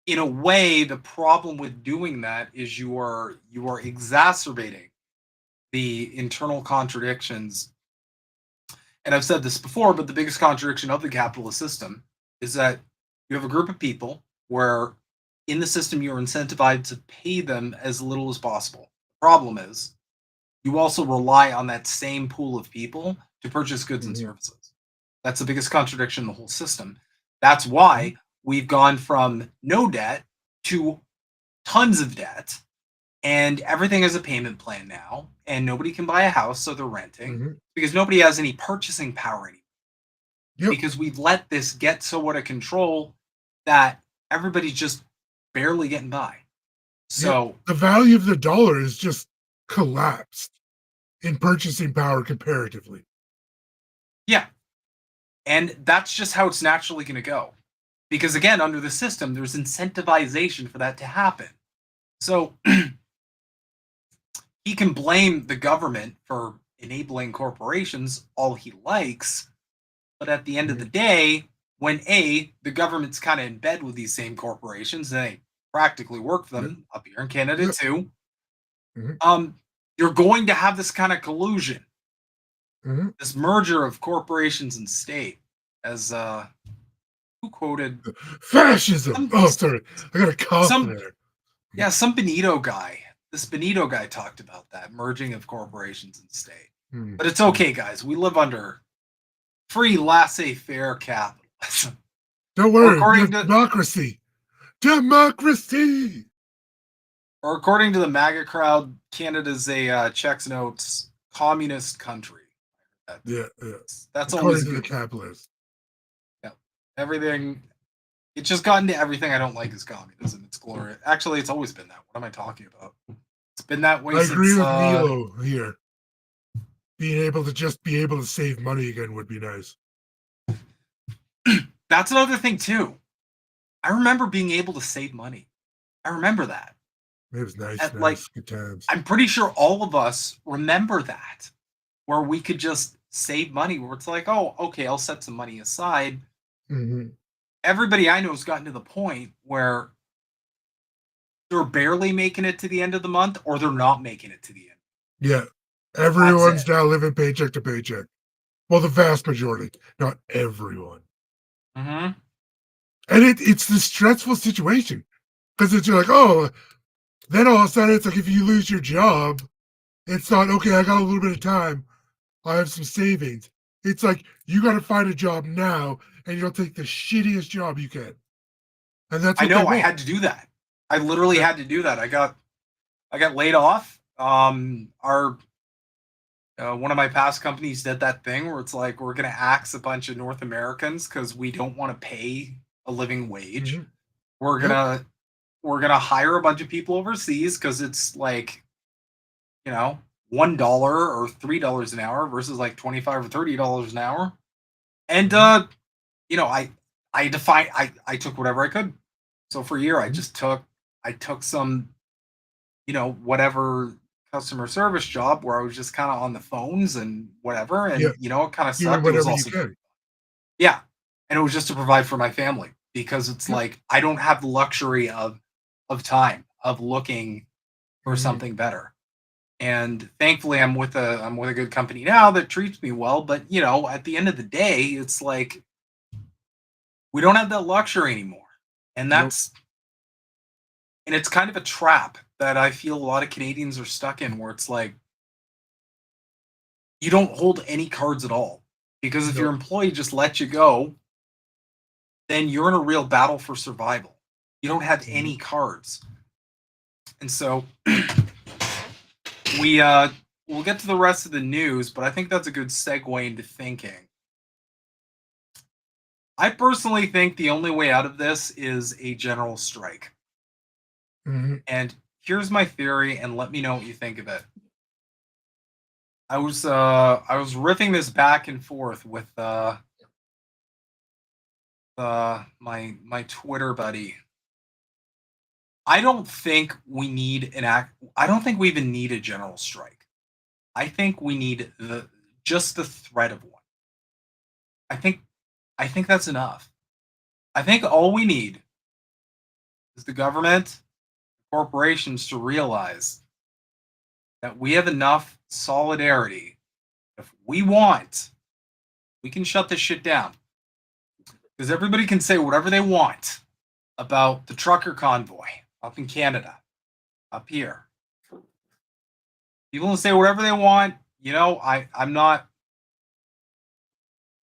in a way, the problem with doing that is you are exacerbating the internal contradictions. And I've said this before, but the biggest contradiction of the capitalist system is that you have a group of people where in the system you're incentivized to pay them as little as possible. The problem is you also rely on that same pool of people to purchase goods and services. That's the biggest contradiction in the whole system. That's why we've gone from no debt to tons of debt, and everything is a payment plan now, and nobody can buy a house, so they're renting because nobody has any purchasing power anymore. Because we've let this get so out of control that everybody's just barely getting by. So the value of the dollar is just collapsed in purchasing power comparatively. Yeah. And that's just how it's naturally going to go. Because again, under the system, there's incentivization for that to happen. So he can blame the government for enabling corporations all he likes. But at the end of the day, when the government's kind of in bed with these same corporations, and they practically work for them up here in Canada too, you're going to have this kind of collusion, this merger of corporations and state, as who quoted fascism. Sorry, I got a cough there. Yeah, some Benito guy. This Benito guy talked about that merging of corporations and state. But it's okay, guys. We live under free, laissez-faire capitalism. Don't worry, democracy. Democracy. Or according to the MAGA crowd, Canada's a checks notes communist country. That's always according to the capitalists. Yeah, everything. It's just gotten to everything I don't like is communism. It's glorious. Actually, it's always been that. What am I talking about? It's been that way since... I agree with Milo here. Being able to save money again would be nice. That's another thing too. I remember being able to save money. I remember that. It was nice. Good times. I'm pretty sure all of us remember that, where we could just save money, where it's like, oh, okay, I'll set some money aside. Everybody I know has gotten to the point where they're barely making it to the end of the month, or they're not making it to the end. Yeah. Everyone's now living paycheck to paycheck. Well, the vast majority, not everyone. And it's this stressful situation because it's like, oh, then all of a sudden it's like if you lose your job, it's not, okay, I got a little bit of time. I have some savings. It's like you got to find a job now and you'll take the shittiest job you can. And that's what I had to do that. I literally had to do that. I got laid off. One of my past companies did that thing where it's like, we're going to axe a bunch of North Americans because we don't want to pay a living wage. We're going to hire a bunch of people overseas because it's like, $1 or $3 an hour versus like $25 or $30 an hour. And, I took whatever I could. So for a year, I took some, whatever customer service job where I was just kind of on the phones and whatever. And, it kind of sucked. It was also, yeah. And it was just to provide for my family because it's like, I don't have the luxury of time of looking for something better. And thankfully I'm with a good company now that treats me well. But, at the end of the day, it's like, we don't have that luxury anymore. And that's, and it's kind of a trap that I feel a lot of Canadians are stuck in, where it's like, you don't hold any cards at all. Because if your employee just lets you go, then you're in a real battle for survival. You don't have any cards. And so we'll get to the rest of the news, but I think that's a good segue into thinking. I personally think the only way out of this is a general strike. And here's my theory, and let me know what you think of it. I was riffing this back and forth with my Twitter buddy. I don't think we even need a general strike. I think we need just the threat of one. I think that's enough. I think all we need is the government, corporations to realize that we have enough solidarity. If we want, we can shut this shit down. Because everybody can say whatever they want about the trucker convoy up in Canada, up here. People can say whatever they want. I'm not,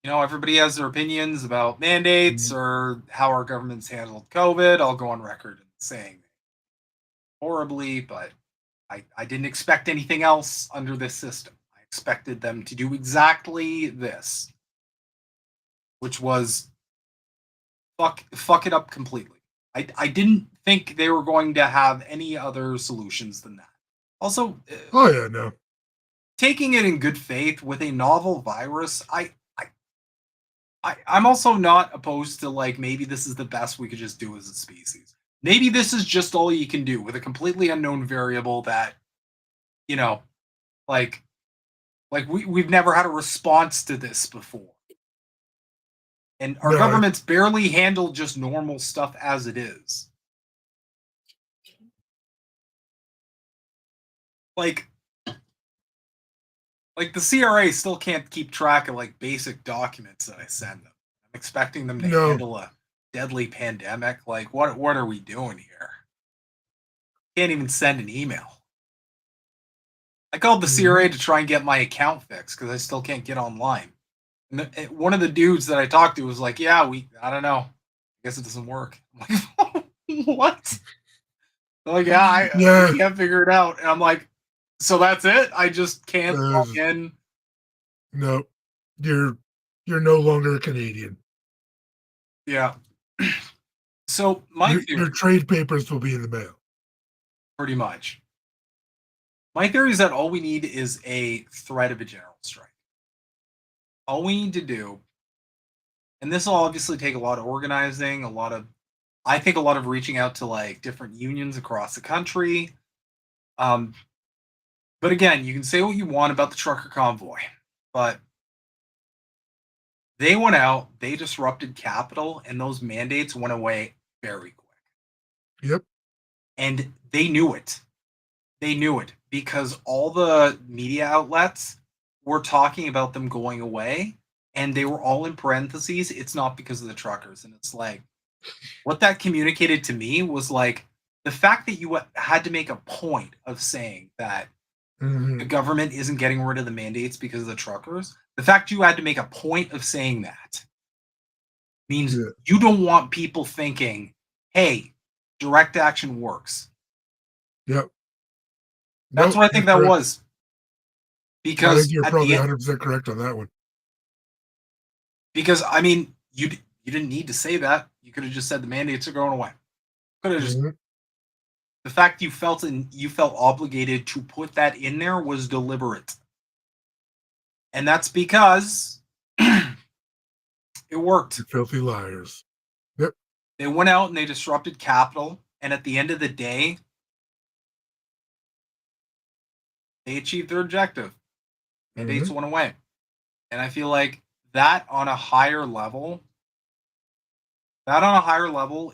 everybody has their opinions about mandates or how our government's handled COVID. I'll go on record saying horribly, but I didn't expect anything else under this system. I expected them to do exactly this, which was fuck it up completely. I didn't think they were going to have any other solutions than that. Also, oh yeah, no. Taking it in good faith with a novel virus, I'm also not opposed to maybe this is the best we could just do as a species. Maybe this is just all you can do with a completely unknown variable that, we've never had a response to this before. And our government's barely handled just normal stuff as it is. Like the CRA still can't keep track of basic documents that I send them. I'm expecting them to handle a deadly pandemic. What are we doing here? Can't even send an email. I called the CRA to try and get my account fixed because I still can't get online. And one of the dudes that I talked to was like, "Yeah, I don't know. I guess it doesn't work." I'm like, "What?" They're like, "Yeah, I can't figure it out." And I'm like, "So that's it? I just can't log in?" No, you're no longer a Canadian. Yeah. So your trade papers will be in the mail. Pretty much. My theory is that all we need is a threat of a general strike. All we need to do, and this will obviously take a lot of organizing, I think a lot of reaching out to different unions across the country. But again, you can say what you want about the trucker convoy, but they went out, they disrupted Capitol, and those mandates went away very quick. Yep. And they knew it. They knew it because all the media outlets were talking about them going away, and they were all in parentheses. It's not because of the truckers. And it's what that communicated to me was the fact that you had to make a point of saying that the government isn't getting rid of the mandates because of the truckers. The fact you had to make a point of saying that means you don't want people thinking, hey, direct action works. Yep. That's what I think that was. Because I think you're probably 100% correct on that one. Because, I mean, you didn't need to say that. You could have just said the mandates are going away. Could have just... The fact you felt obligated to put that in there was deliberate. And that's because it worked. You filthy liars. Yep. They went out and they disrupted Capitol. And at the end of the day, they achieved their objective. Mandates went away. And I feel like that on a higher level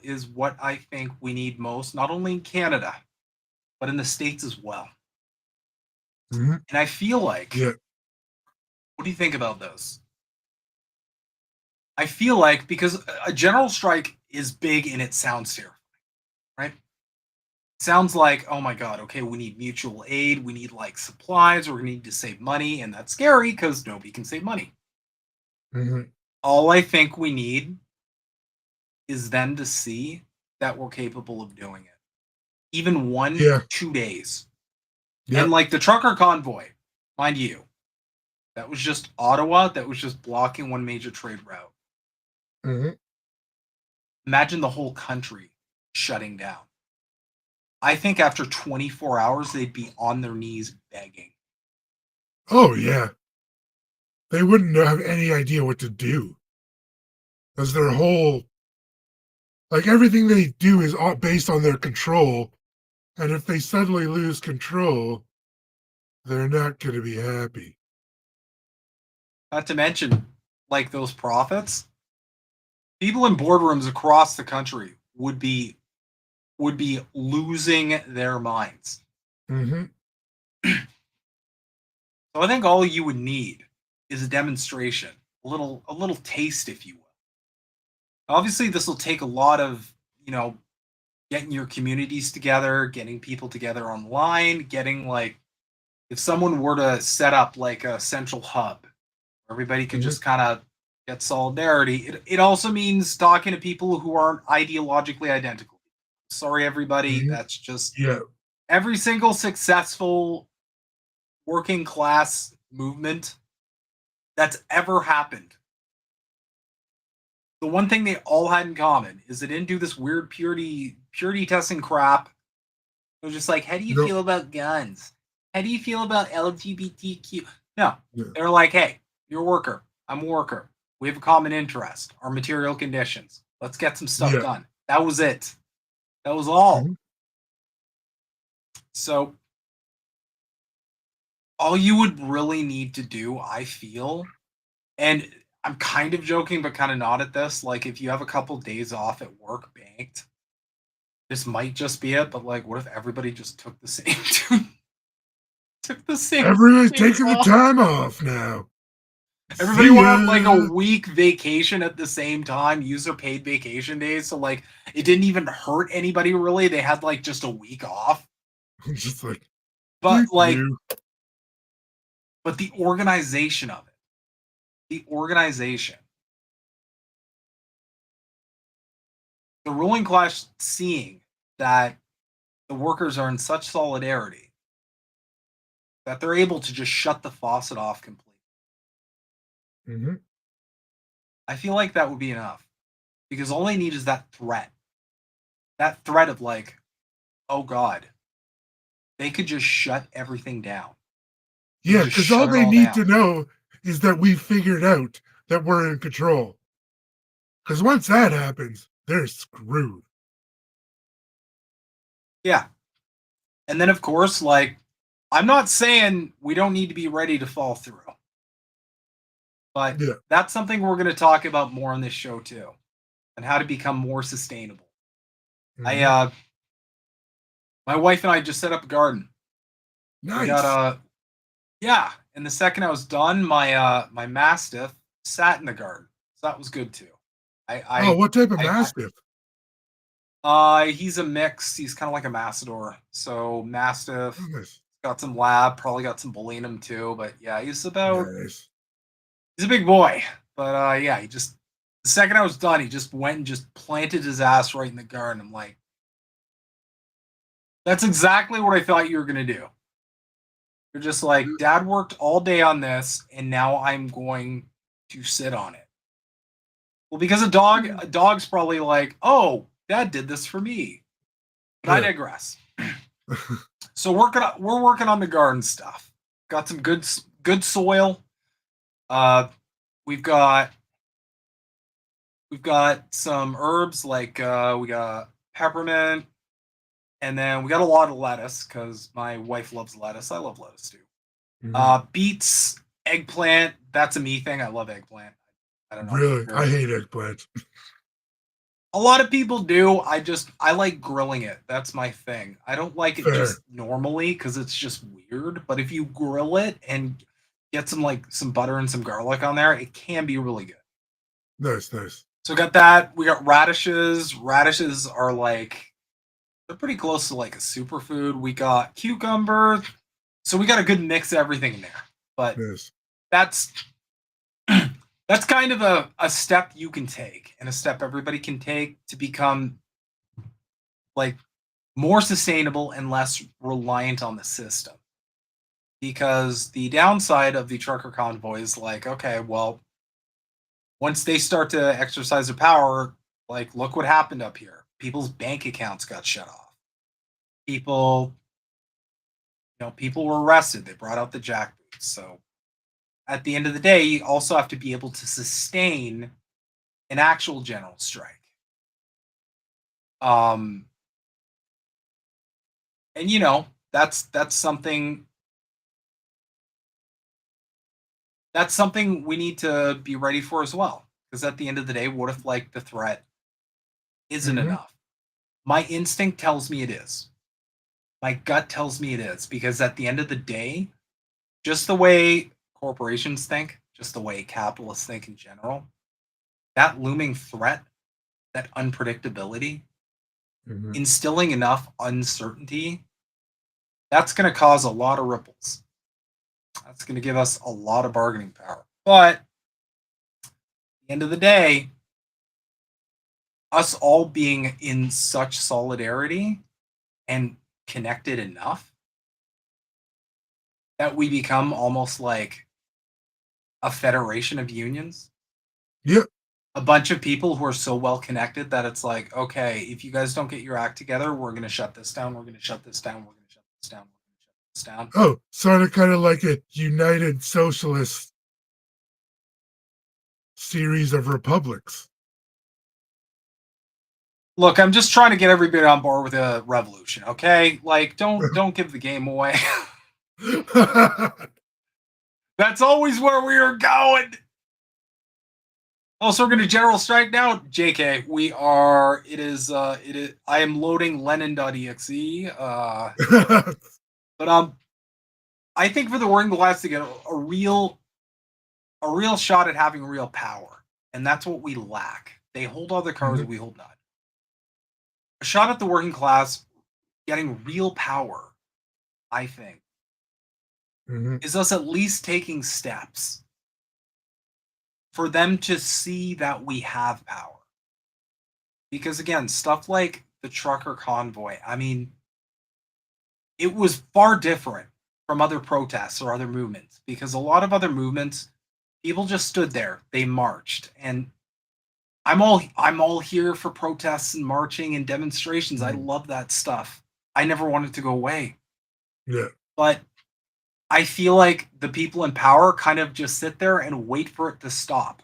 is what I think we need most, not only in Canada, but in the States as well. And I feel like, what do you think about this? I feel like, because a general strike is big and it sounds terrifying, right? It sounds like, oh my God, okay, we need mutual aid, we need supplies, we're gonna need to save money, and that's scary because nobody can save money. All I think we need is then to see that we're capable of doing it. Even 2 days. And the trucker convoy, mind you, that was just Ottawa, that was just blocking one major trade route. Imagine the whole country shutting down. I think after 24 hours, they'd be on their knees begging. Oh, yeah. They wouldn't have any idea what to do. Because their whole... everything they do is all based on their control. And if they suddenly lose control, they're not going to be happy. Not to mention, like those profits, people in boardrooms across the country would be losing their minds. Mm-hmm. So I think all you would need is a demonstration, a little taste, if you will. Obviously, this will take a lot of, getting your communities together, getting people together online, getting like, if someone were to set up like a central hub, everybody could Mm-hmm. just kind of get solidarity. It also means talking to people who aren't ideologically identical. Sorry, everybody. Mm-hmm. That's just Yeah. every single successful working class movement that's ever happened. The one thing they all had in common is they didn't do this weird purity testing crap. It was just like, how do you feel about guns? How do you feel about LGBTQ? No, Yeah. they're like, hey, you're a worker. I'm a worker. We have a common interest, our material conditions. Let's get some stuff done. That was it. That was all. Mm-hmm. So all you would really need to do, I feel, and I'm kind of joking, but kind of not at this. Like, if you have a couple days off at work banked, this might just be it. But like, what if everybody just took the same took the same? Everybody's taking the time off now. Everybody went on like a week vacation at the same time, use their paid vacation days. So like, it didn't even hurt anybody really. They had like just a week off. I'm just like, but like, you. But the organization of it, the organization, the ruling class seeing that the workers are in such solidarity that they're able to just shut the faucet off completely. Mm-hmm. I feel like that would be enough because all they need is that threat of like, oh God, they could just shut everything down. Yeah, because all they need to know is that we figured out that we're in control. Because once that happens, they're screwed. Yeah. And then, of course, like, I'm not saying we don't need to be ready to fall through. But that's something we're going to talk about more on this show, too. And how to become more sustainable. Mm-hmm. My wife and I just set up a garden. Nice. We got yeah. And the second I was done, my my Mastiff sat in the garden. So that was good, too. What type of Mastiff? He's a mix. He's kind of like a Massador. So Mastiff, nice. Got some lab, probably got some bully in him too. But yeah, he's about he's a big boy. But yeah, the second I was done, he just went and just planted his ass right in the garden. I'm like, that's exactly what I thought you were gonna do. You're just like, Dad worked all day on this, and now I'm going to sit on it. Well, because a dog's probably like, oh, Dad did this for me. But I digress. So we're working on the garden stuff. Got some good soil. We've got some herbs like we got peppermint, and then we got a lot of lettuce because my wife loves lettuce. I love lettuce too. Mm-hmm. Beets, eggplant. That's a me thing. I love eggplant. I don't know. Really, I hate eggplant. A lot of people do. I like grilling it. That's my thing. I don't like it just normally because it's just weird. But if you grill it and get some butter and some garlic on there, it can be really good. Nice. So we got that. We got radishes. Radishes are they're pretty close to like a superfood. We got cucumber. So we got a good mix of everything in there. But that's kind of a step you can take and a step everybody can take to become like more sustainable and less reliant on the system. Because the downside of the trucker convoy is like, okay, well, once they start to exercise their power, like, look what happened up here. People's bank accounts got shut off. People were arrested. They brought out the jackboots. So at the end of the day, you also have to be able to sustain an actual general strike. And that's something that's something we need to be ready for as well. Because at the end of the day, what if like the threat isn't enough? My instinct tells me it is. My gut tells me it is, because at the end of the day, just the way corporations think, just the way capitalists think in general, that looming threat, that unpredictability, instilling enough uncertainty, that's going to cause a lot of ripples. That's going to give us a lot of bargaining power. But at the end of the day, us all being in such solidarity and connected enough that we become almost like a federation of unions. Yep. A bunch of people who are so well connected that it's like, okay, if you guys don't get your act together, we're going to shut this down. We're going to shut this down. We're going to shut this down. We're going to shut this down. Oh, sort of kind of like a united socialist series of republics. Look, I'm just trying to get everybody on board with a revolution, okay? Like, don't give the game away. That's always where we are going. Also, we're going to general strike now. JK, we are, it is, I am loading Lenin.exe. But I think for the working class to get a real shot at having real power, and that's what we lack. They hold all the cards, we hold none. A shot at the working class getting real power, I think, is us at least taking steps for them to see that we have power. Because again, stuff like the trucker convoy, I mean, it was far different from other protests or other movements, because a lot of other movements, people just stood there, they marched, and I'm all here for protests and marching and demonstrations. I love that stuff. I never want it to go away. Yeah. But I feel like the people in power kind of just sit there and wait for it to stop.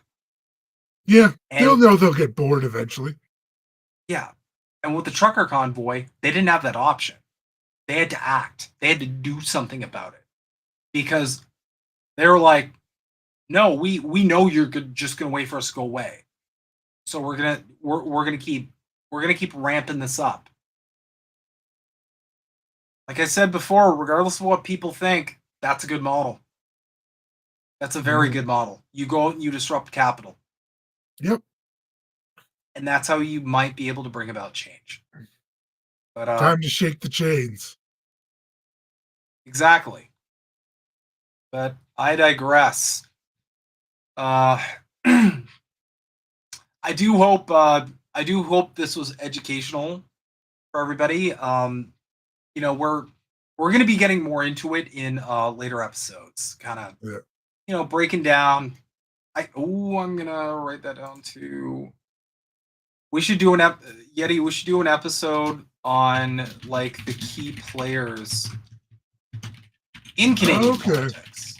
Yeah, And they'll know they'll get bored eventually. Yeah. And with the trucker convoy, they didn't have that option. They had to act. They had to do something about it. Because they were like, no, we know you're just going to wait for us to go away. So we're going to keep ramping this up. Like I said before, regardless of what people think, that's a good model. That's a very good model. You go out and you disrupt capital. Yep. And that's how you might be able to bring about change. But time to shake the chains. Exactly. But I digress. I do hope this was educational for everybody. You know, we're going to be getting more into it in later episodes, kind of, you know, breaking down. I'm gonna write that down too. We should do Yeti. We should do an episode on like the key players in Canadian politics.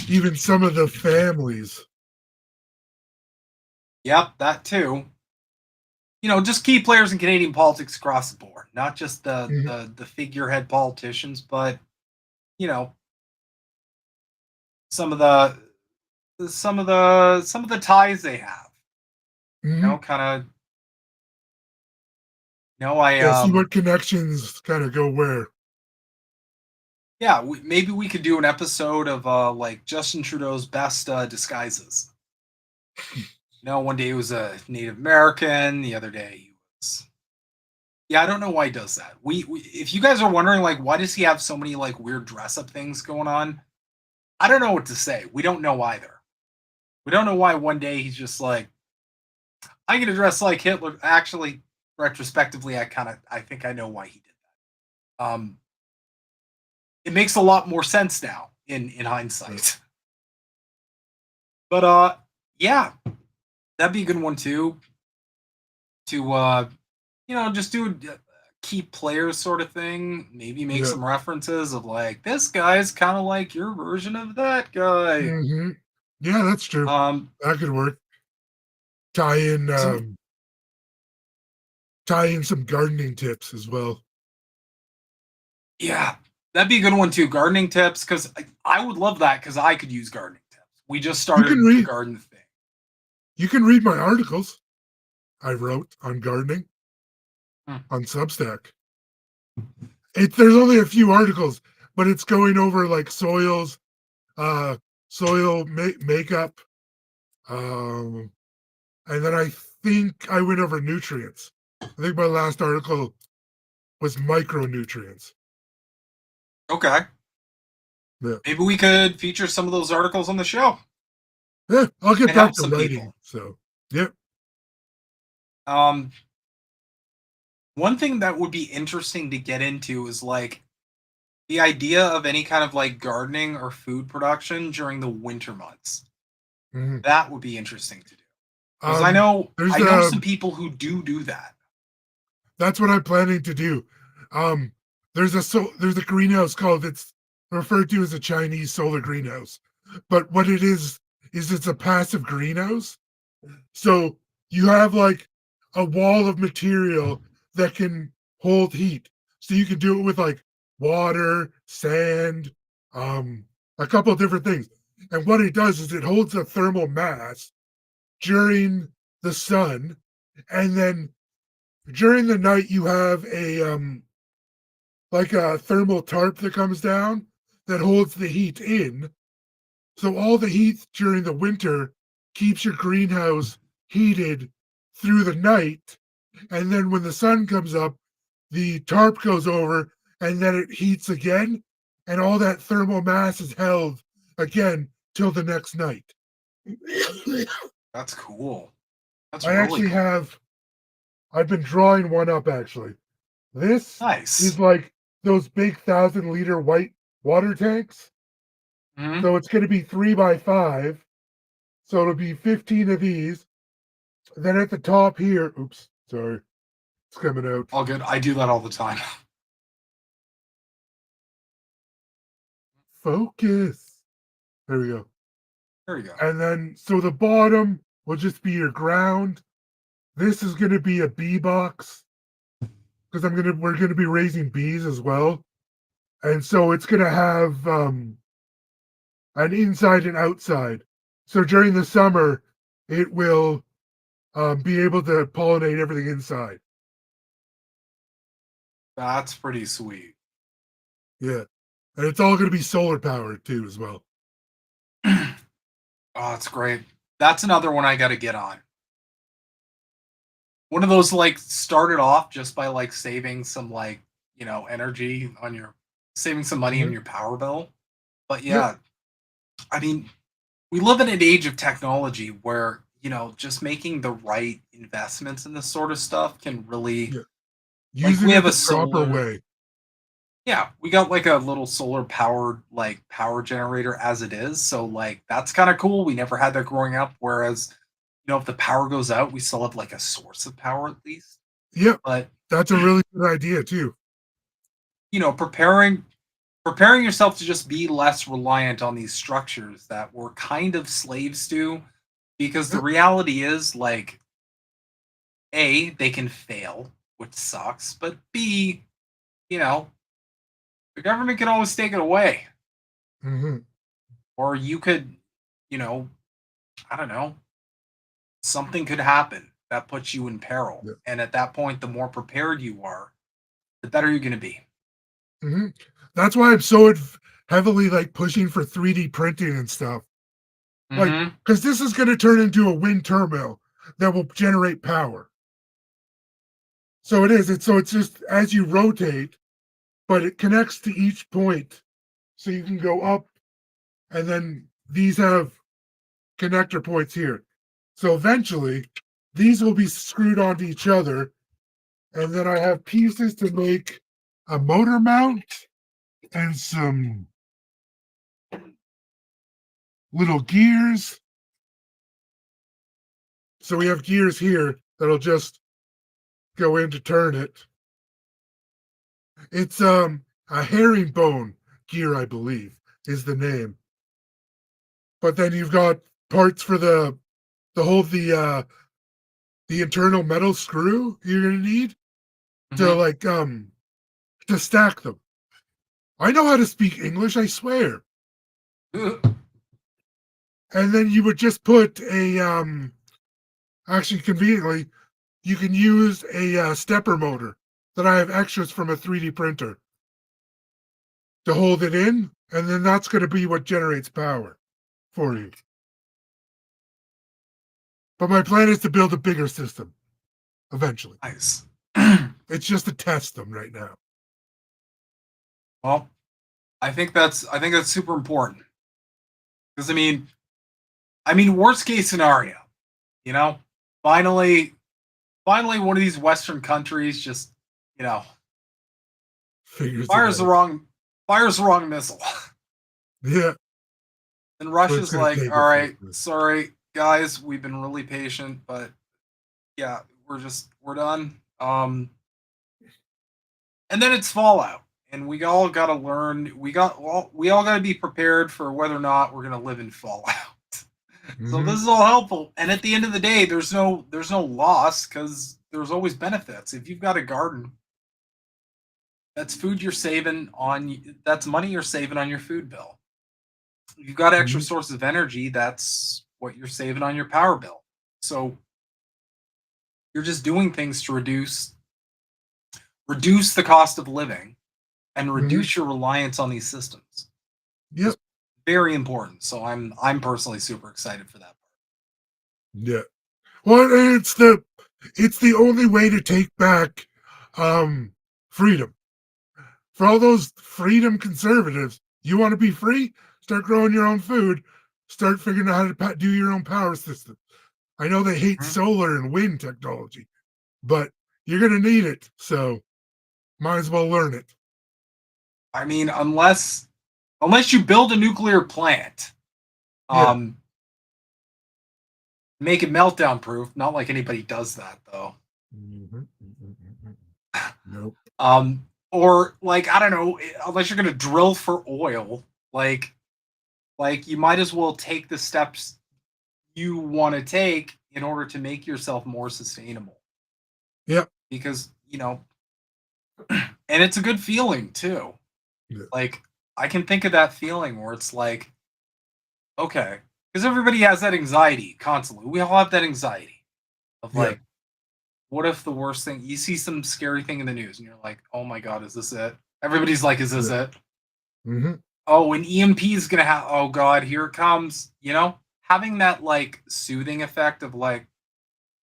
Even some of the families. Yep, that too. You know, just key players in Canadian politics across the board, not just the figurehead politicians, but you know, some of the ties they have. You know, kind of. You know, see what connections kind of go where. Yeah, maybe we could do an episode of like Justin Trudeau's best disguises. You know, one day he was a Native American, the other day he was. Yeah, I don't know why he does that. We if you guys are wondering like why does he have so many like weird dress up things going on, I don't know what to say. We don't know either. We don't know why one day he's just like, I'm gonna dress like Hitler. Actually, retrospectively, I think I know why he did that. It makes a lot more sense now in hindsight. But yeah, that'd be a good one too. To you know, just do a key players sort of thing. Maybe make some references of like this guy's kind of like your version of that guy. Yeah, that's true. That could work. Tie in some gardening tips as well. Yeah, That'd be a good one too. Gardening tips, because I would love that because I could use gardening tips. We just You started can the read. garden thing. You can read my articles I wrote on gardening Hmm. on Substack. There's only a few articles, but it's going over like soils, soil makeup, and then I think I went over nutrients. I think my last article was micronutrients. Okay. Yeah. Maybe we could feature some of those articles on the show. Yeah, I'll get And back help to some writing. people. So, yep. One thing that would be interesting to get into is like the idea of any kind of like gardening or food production during the winter months. Mhm. That would be interesting to do. Because I know some people who do that. That's what I'm planning to do. There's a greenhouse called, it's referred to as a Chinese solar greenhouse, but what it is it's a passive greenhouse. So you have like a wall of material that can hold heat. So you can do it with like water, sand, a couple of different things. And what it does is it holds a thermal mass during the sun, and then during the night you have a like a thermal tarp that comes down that holds the heat in. So all the heat during the winter keeps your greenhouse heated through the night, and then when the sun comes up, the tarp goes over and then it heats again, and all that thermal mass is held again till the next night. That's cool. That's I really actually cool. I've been drawing one up actually. This Nice. is like those big 1,000-liter white water tanks. Mhm. So it's going to be 3x5. So it'll be 15 of these. Then at the top here, oops, sorry, it's coming out. All good. I do that all the time. Focus. There we go. There you go. And then, so the bottom will just be your ground. This is going to be a bee box because we're going to be raising bees as well. And so it's going to have an inside and outside. So during the summer, it will be able to pollinate everything inside. That's pretty sweet. Yeah. And it's all going to be solar powered too, as well. Oh, that's great. That's another one I got to get on. One of those like started off just by like saving some like, energy on saving some money on your power bill. But yeah, Yep. I mean, we live in an age of technology where, just making the right investments in this sort of stuff can really Yeah. like Using we it have a the proper solar way. Yeah, we got like a little solar powered like power generator as it is. So like that's kind of cool. We never had that growing up. Whereas, if the power goes out, we still have like a source of power at least. Yep. But That's a really good idea too. Preparing yourself to just be less reliant on these structures that we're kind of slaves to, because the Yep. reality is like A, they can fail, which sucks, but B, you know, the government can always take it away. Mm-hmm. Or you could, you know, I don't know, something could happen that puts you in peril. Yep. And at that point, the more prepared you are, the better you're going to be. Mm-hmm. That's why I'm so heavily like pushing for 3D printing and stuff. Like, Mm-hmm. because this is going to turn into a wind turbine that will generate power. So it is. It's just as you rotate, but it connects to each point, so you can go up, and then these have connector points here. So eventually, these will be screwed onto each other, and then I have pieces to make a motor mount and some little gears. So we have gears here that'll just go in to turn it. It's a herringbone gear, I believe, is the name. But then you've got parts for the internal metal screw you're gonna need to Mm-hmm. like to stack them. I know how to speak English, I swear. And then you would just put a, actually conveniently, you can use a stepper motor that I have extras from a 3D printer to hold it in, and then that's going to be what generates power for you. But my plan is to build a bigger system eventually. Nice. It's just to test them right now. Well, I think that's super important. Because I mean, worst case scenario, you know, finally one of these Western countries just, you know, fires the wrong missile. Yeah. And Russia's like, all right, sorry guys, we've been really patient, but yeah, we're done. And then it's fallout, and we all got to learn. We all got to be prepared for whether or not we're gonna live in fallout. So this is all helpful. And at the end of the day, there's no loss because there's always benefits. If you've got a garden, that's food you're saving on. That's money you're saving on your food bill. If you've got extra sources of energy, that's what you're saving on your power bill. So you're just doing things to reduce the cost of living and reduce your reliance on these systems. Yep. It's very important. So I'm personally super excited for that part. Yeah. Well, it's the only way to take back freedom. For all those freedom conservatives, you want to be free? Start growing your own food. Start figuring out how to do your own power system. I know they hate solar and wind technology, but you're going to need it. So might as well learn it. I mean, unless you build a nuclear plant, make it meltdown proof. Not like anybody does that though. Nope. Or like, I don't know, unless you're gonna drill for oil, like you might as well take the steps you want to take in order to make yourself more sustainable. Yep. Because, you know, and it's a good feeling too. Yeah. Like, I can think of that feeling where it's like, okay, because everybody has that anxiety constantly. We all have that anxiety of like, what if the worst thing, you see some scary thing in the news and you're like, oh my God, is this it? Everybody's like, is this it? Oh, an EMP is going to have, oh God, here it comes. You know, having that like soothing effect of like,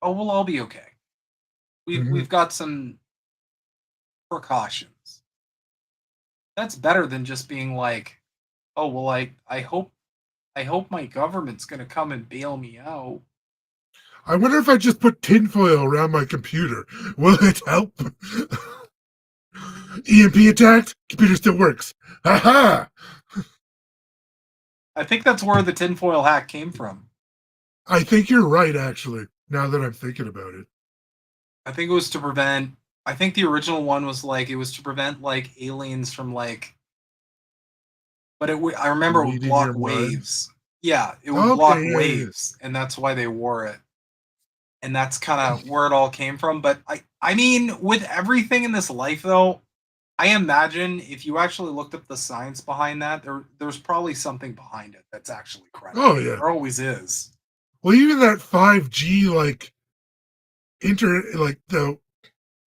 oh, we'll all be okay. We've got some precautions. That's better than just being like, oh, well, I hope my government's going to come and bail me out. I wonder if I just put tinfoil around my computer. Will it help? EMP attacked? Computer still works. Ha I think that's where the tinfoil hack came from. I think you're right, actually, now that I'm thinking about it. I think it was to prevent, I think the original one was like, it was to prevent like aliens from like, but I remember it would block waves. Yeah, it would block waves, and that's why they wore it. And that's kind of where it all came from. But I mean, with everything in this life, though, I imagine if you actually looked up the science behind that, there's probably something behind it that's actually credible. Oh yeah, there always is. Well, even that 5G like the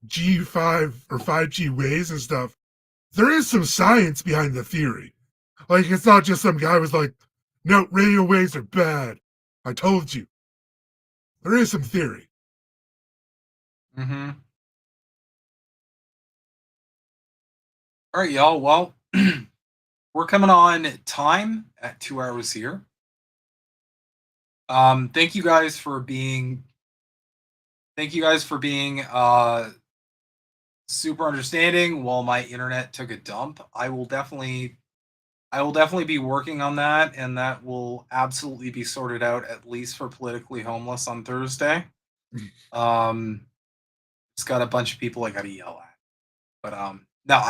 G5 or 5G waves and stuff, there is some science behind the theory. Like, it's not just some guy was like, no, radio waves are bad. I told you. There is some theory. All right, y'all. Well, we're coming on time at 2 hours here. Thank you guys for being super understanding while my internet took a dump. I will definitely be working on that, and that will absolutely be sorted out, at least for Politically Homeless on Thursday. It's got a bunch of people I gotta yell at. But no,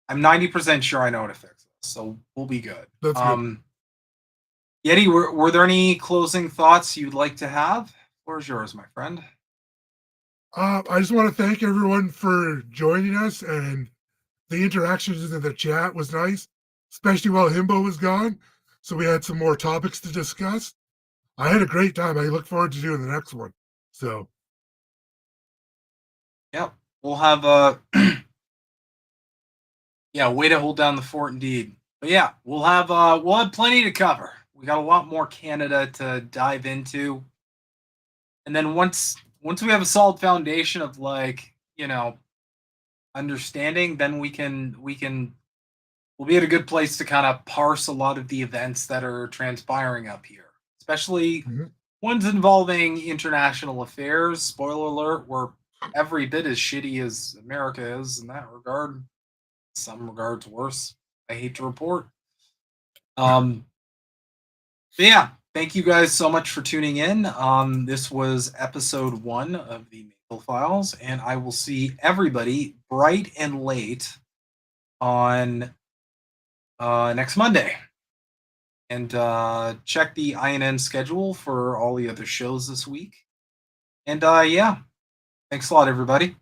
I'm 90% sure I know how to fix this, so we'll be good. That's good. Yeti, were there any closing thoughts you'd like to have? The floor is yours, my friend. I just want to thank everyone for joining us, and the interactions in the chat was nice, especially while Himbo was gone. So we had some more topics to discuss. I had a great time. I look forward to doing the next one. So, Yep, we'll have yeah, way to hold down the fort indeed. But yeah, we'll have plenty to cover. We got a lot more Canada to dive into, and then once we have a solid foundation of like, you know, understanding, then we'll be at a good place to kind of parse a lot of the events that are transpiring up here, especially ones involving international affairs. Spoiler alert, we're every bit as shitty as America is in that regard. In some regards worse, I hate to report. But yeah, thank you guys so much for tuning in. This was episode 1 of the Maple Files, and I will see everybody bright and late on next Monday. And check the INN schedule for all the other shows this week. And yeah, thanks a lot, everybody.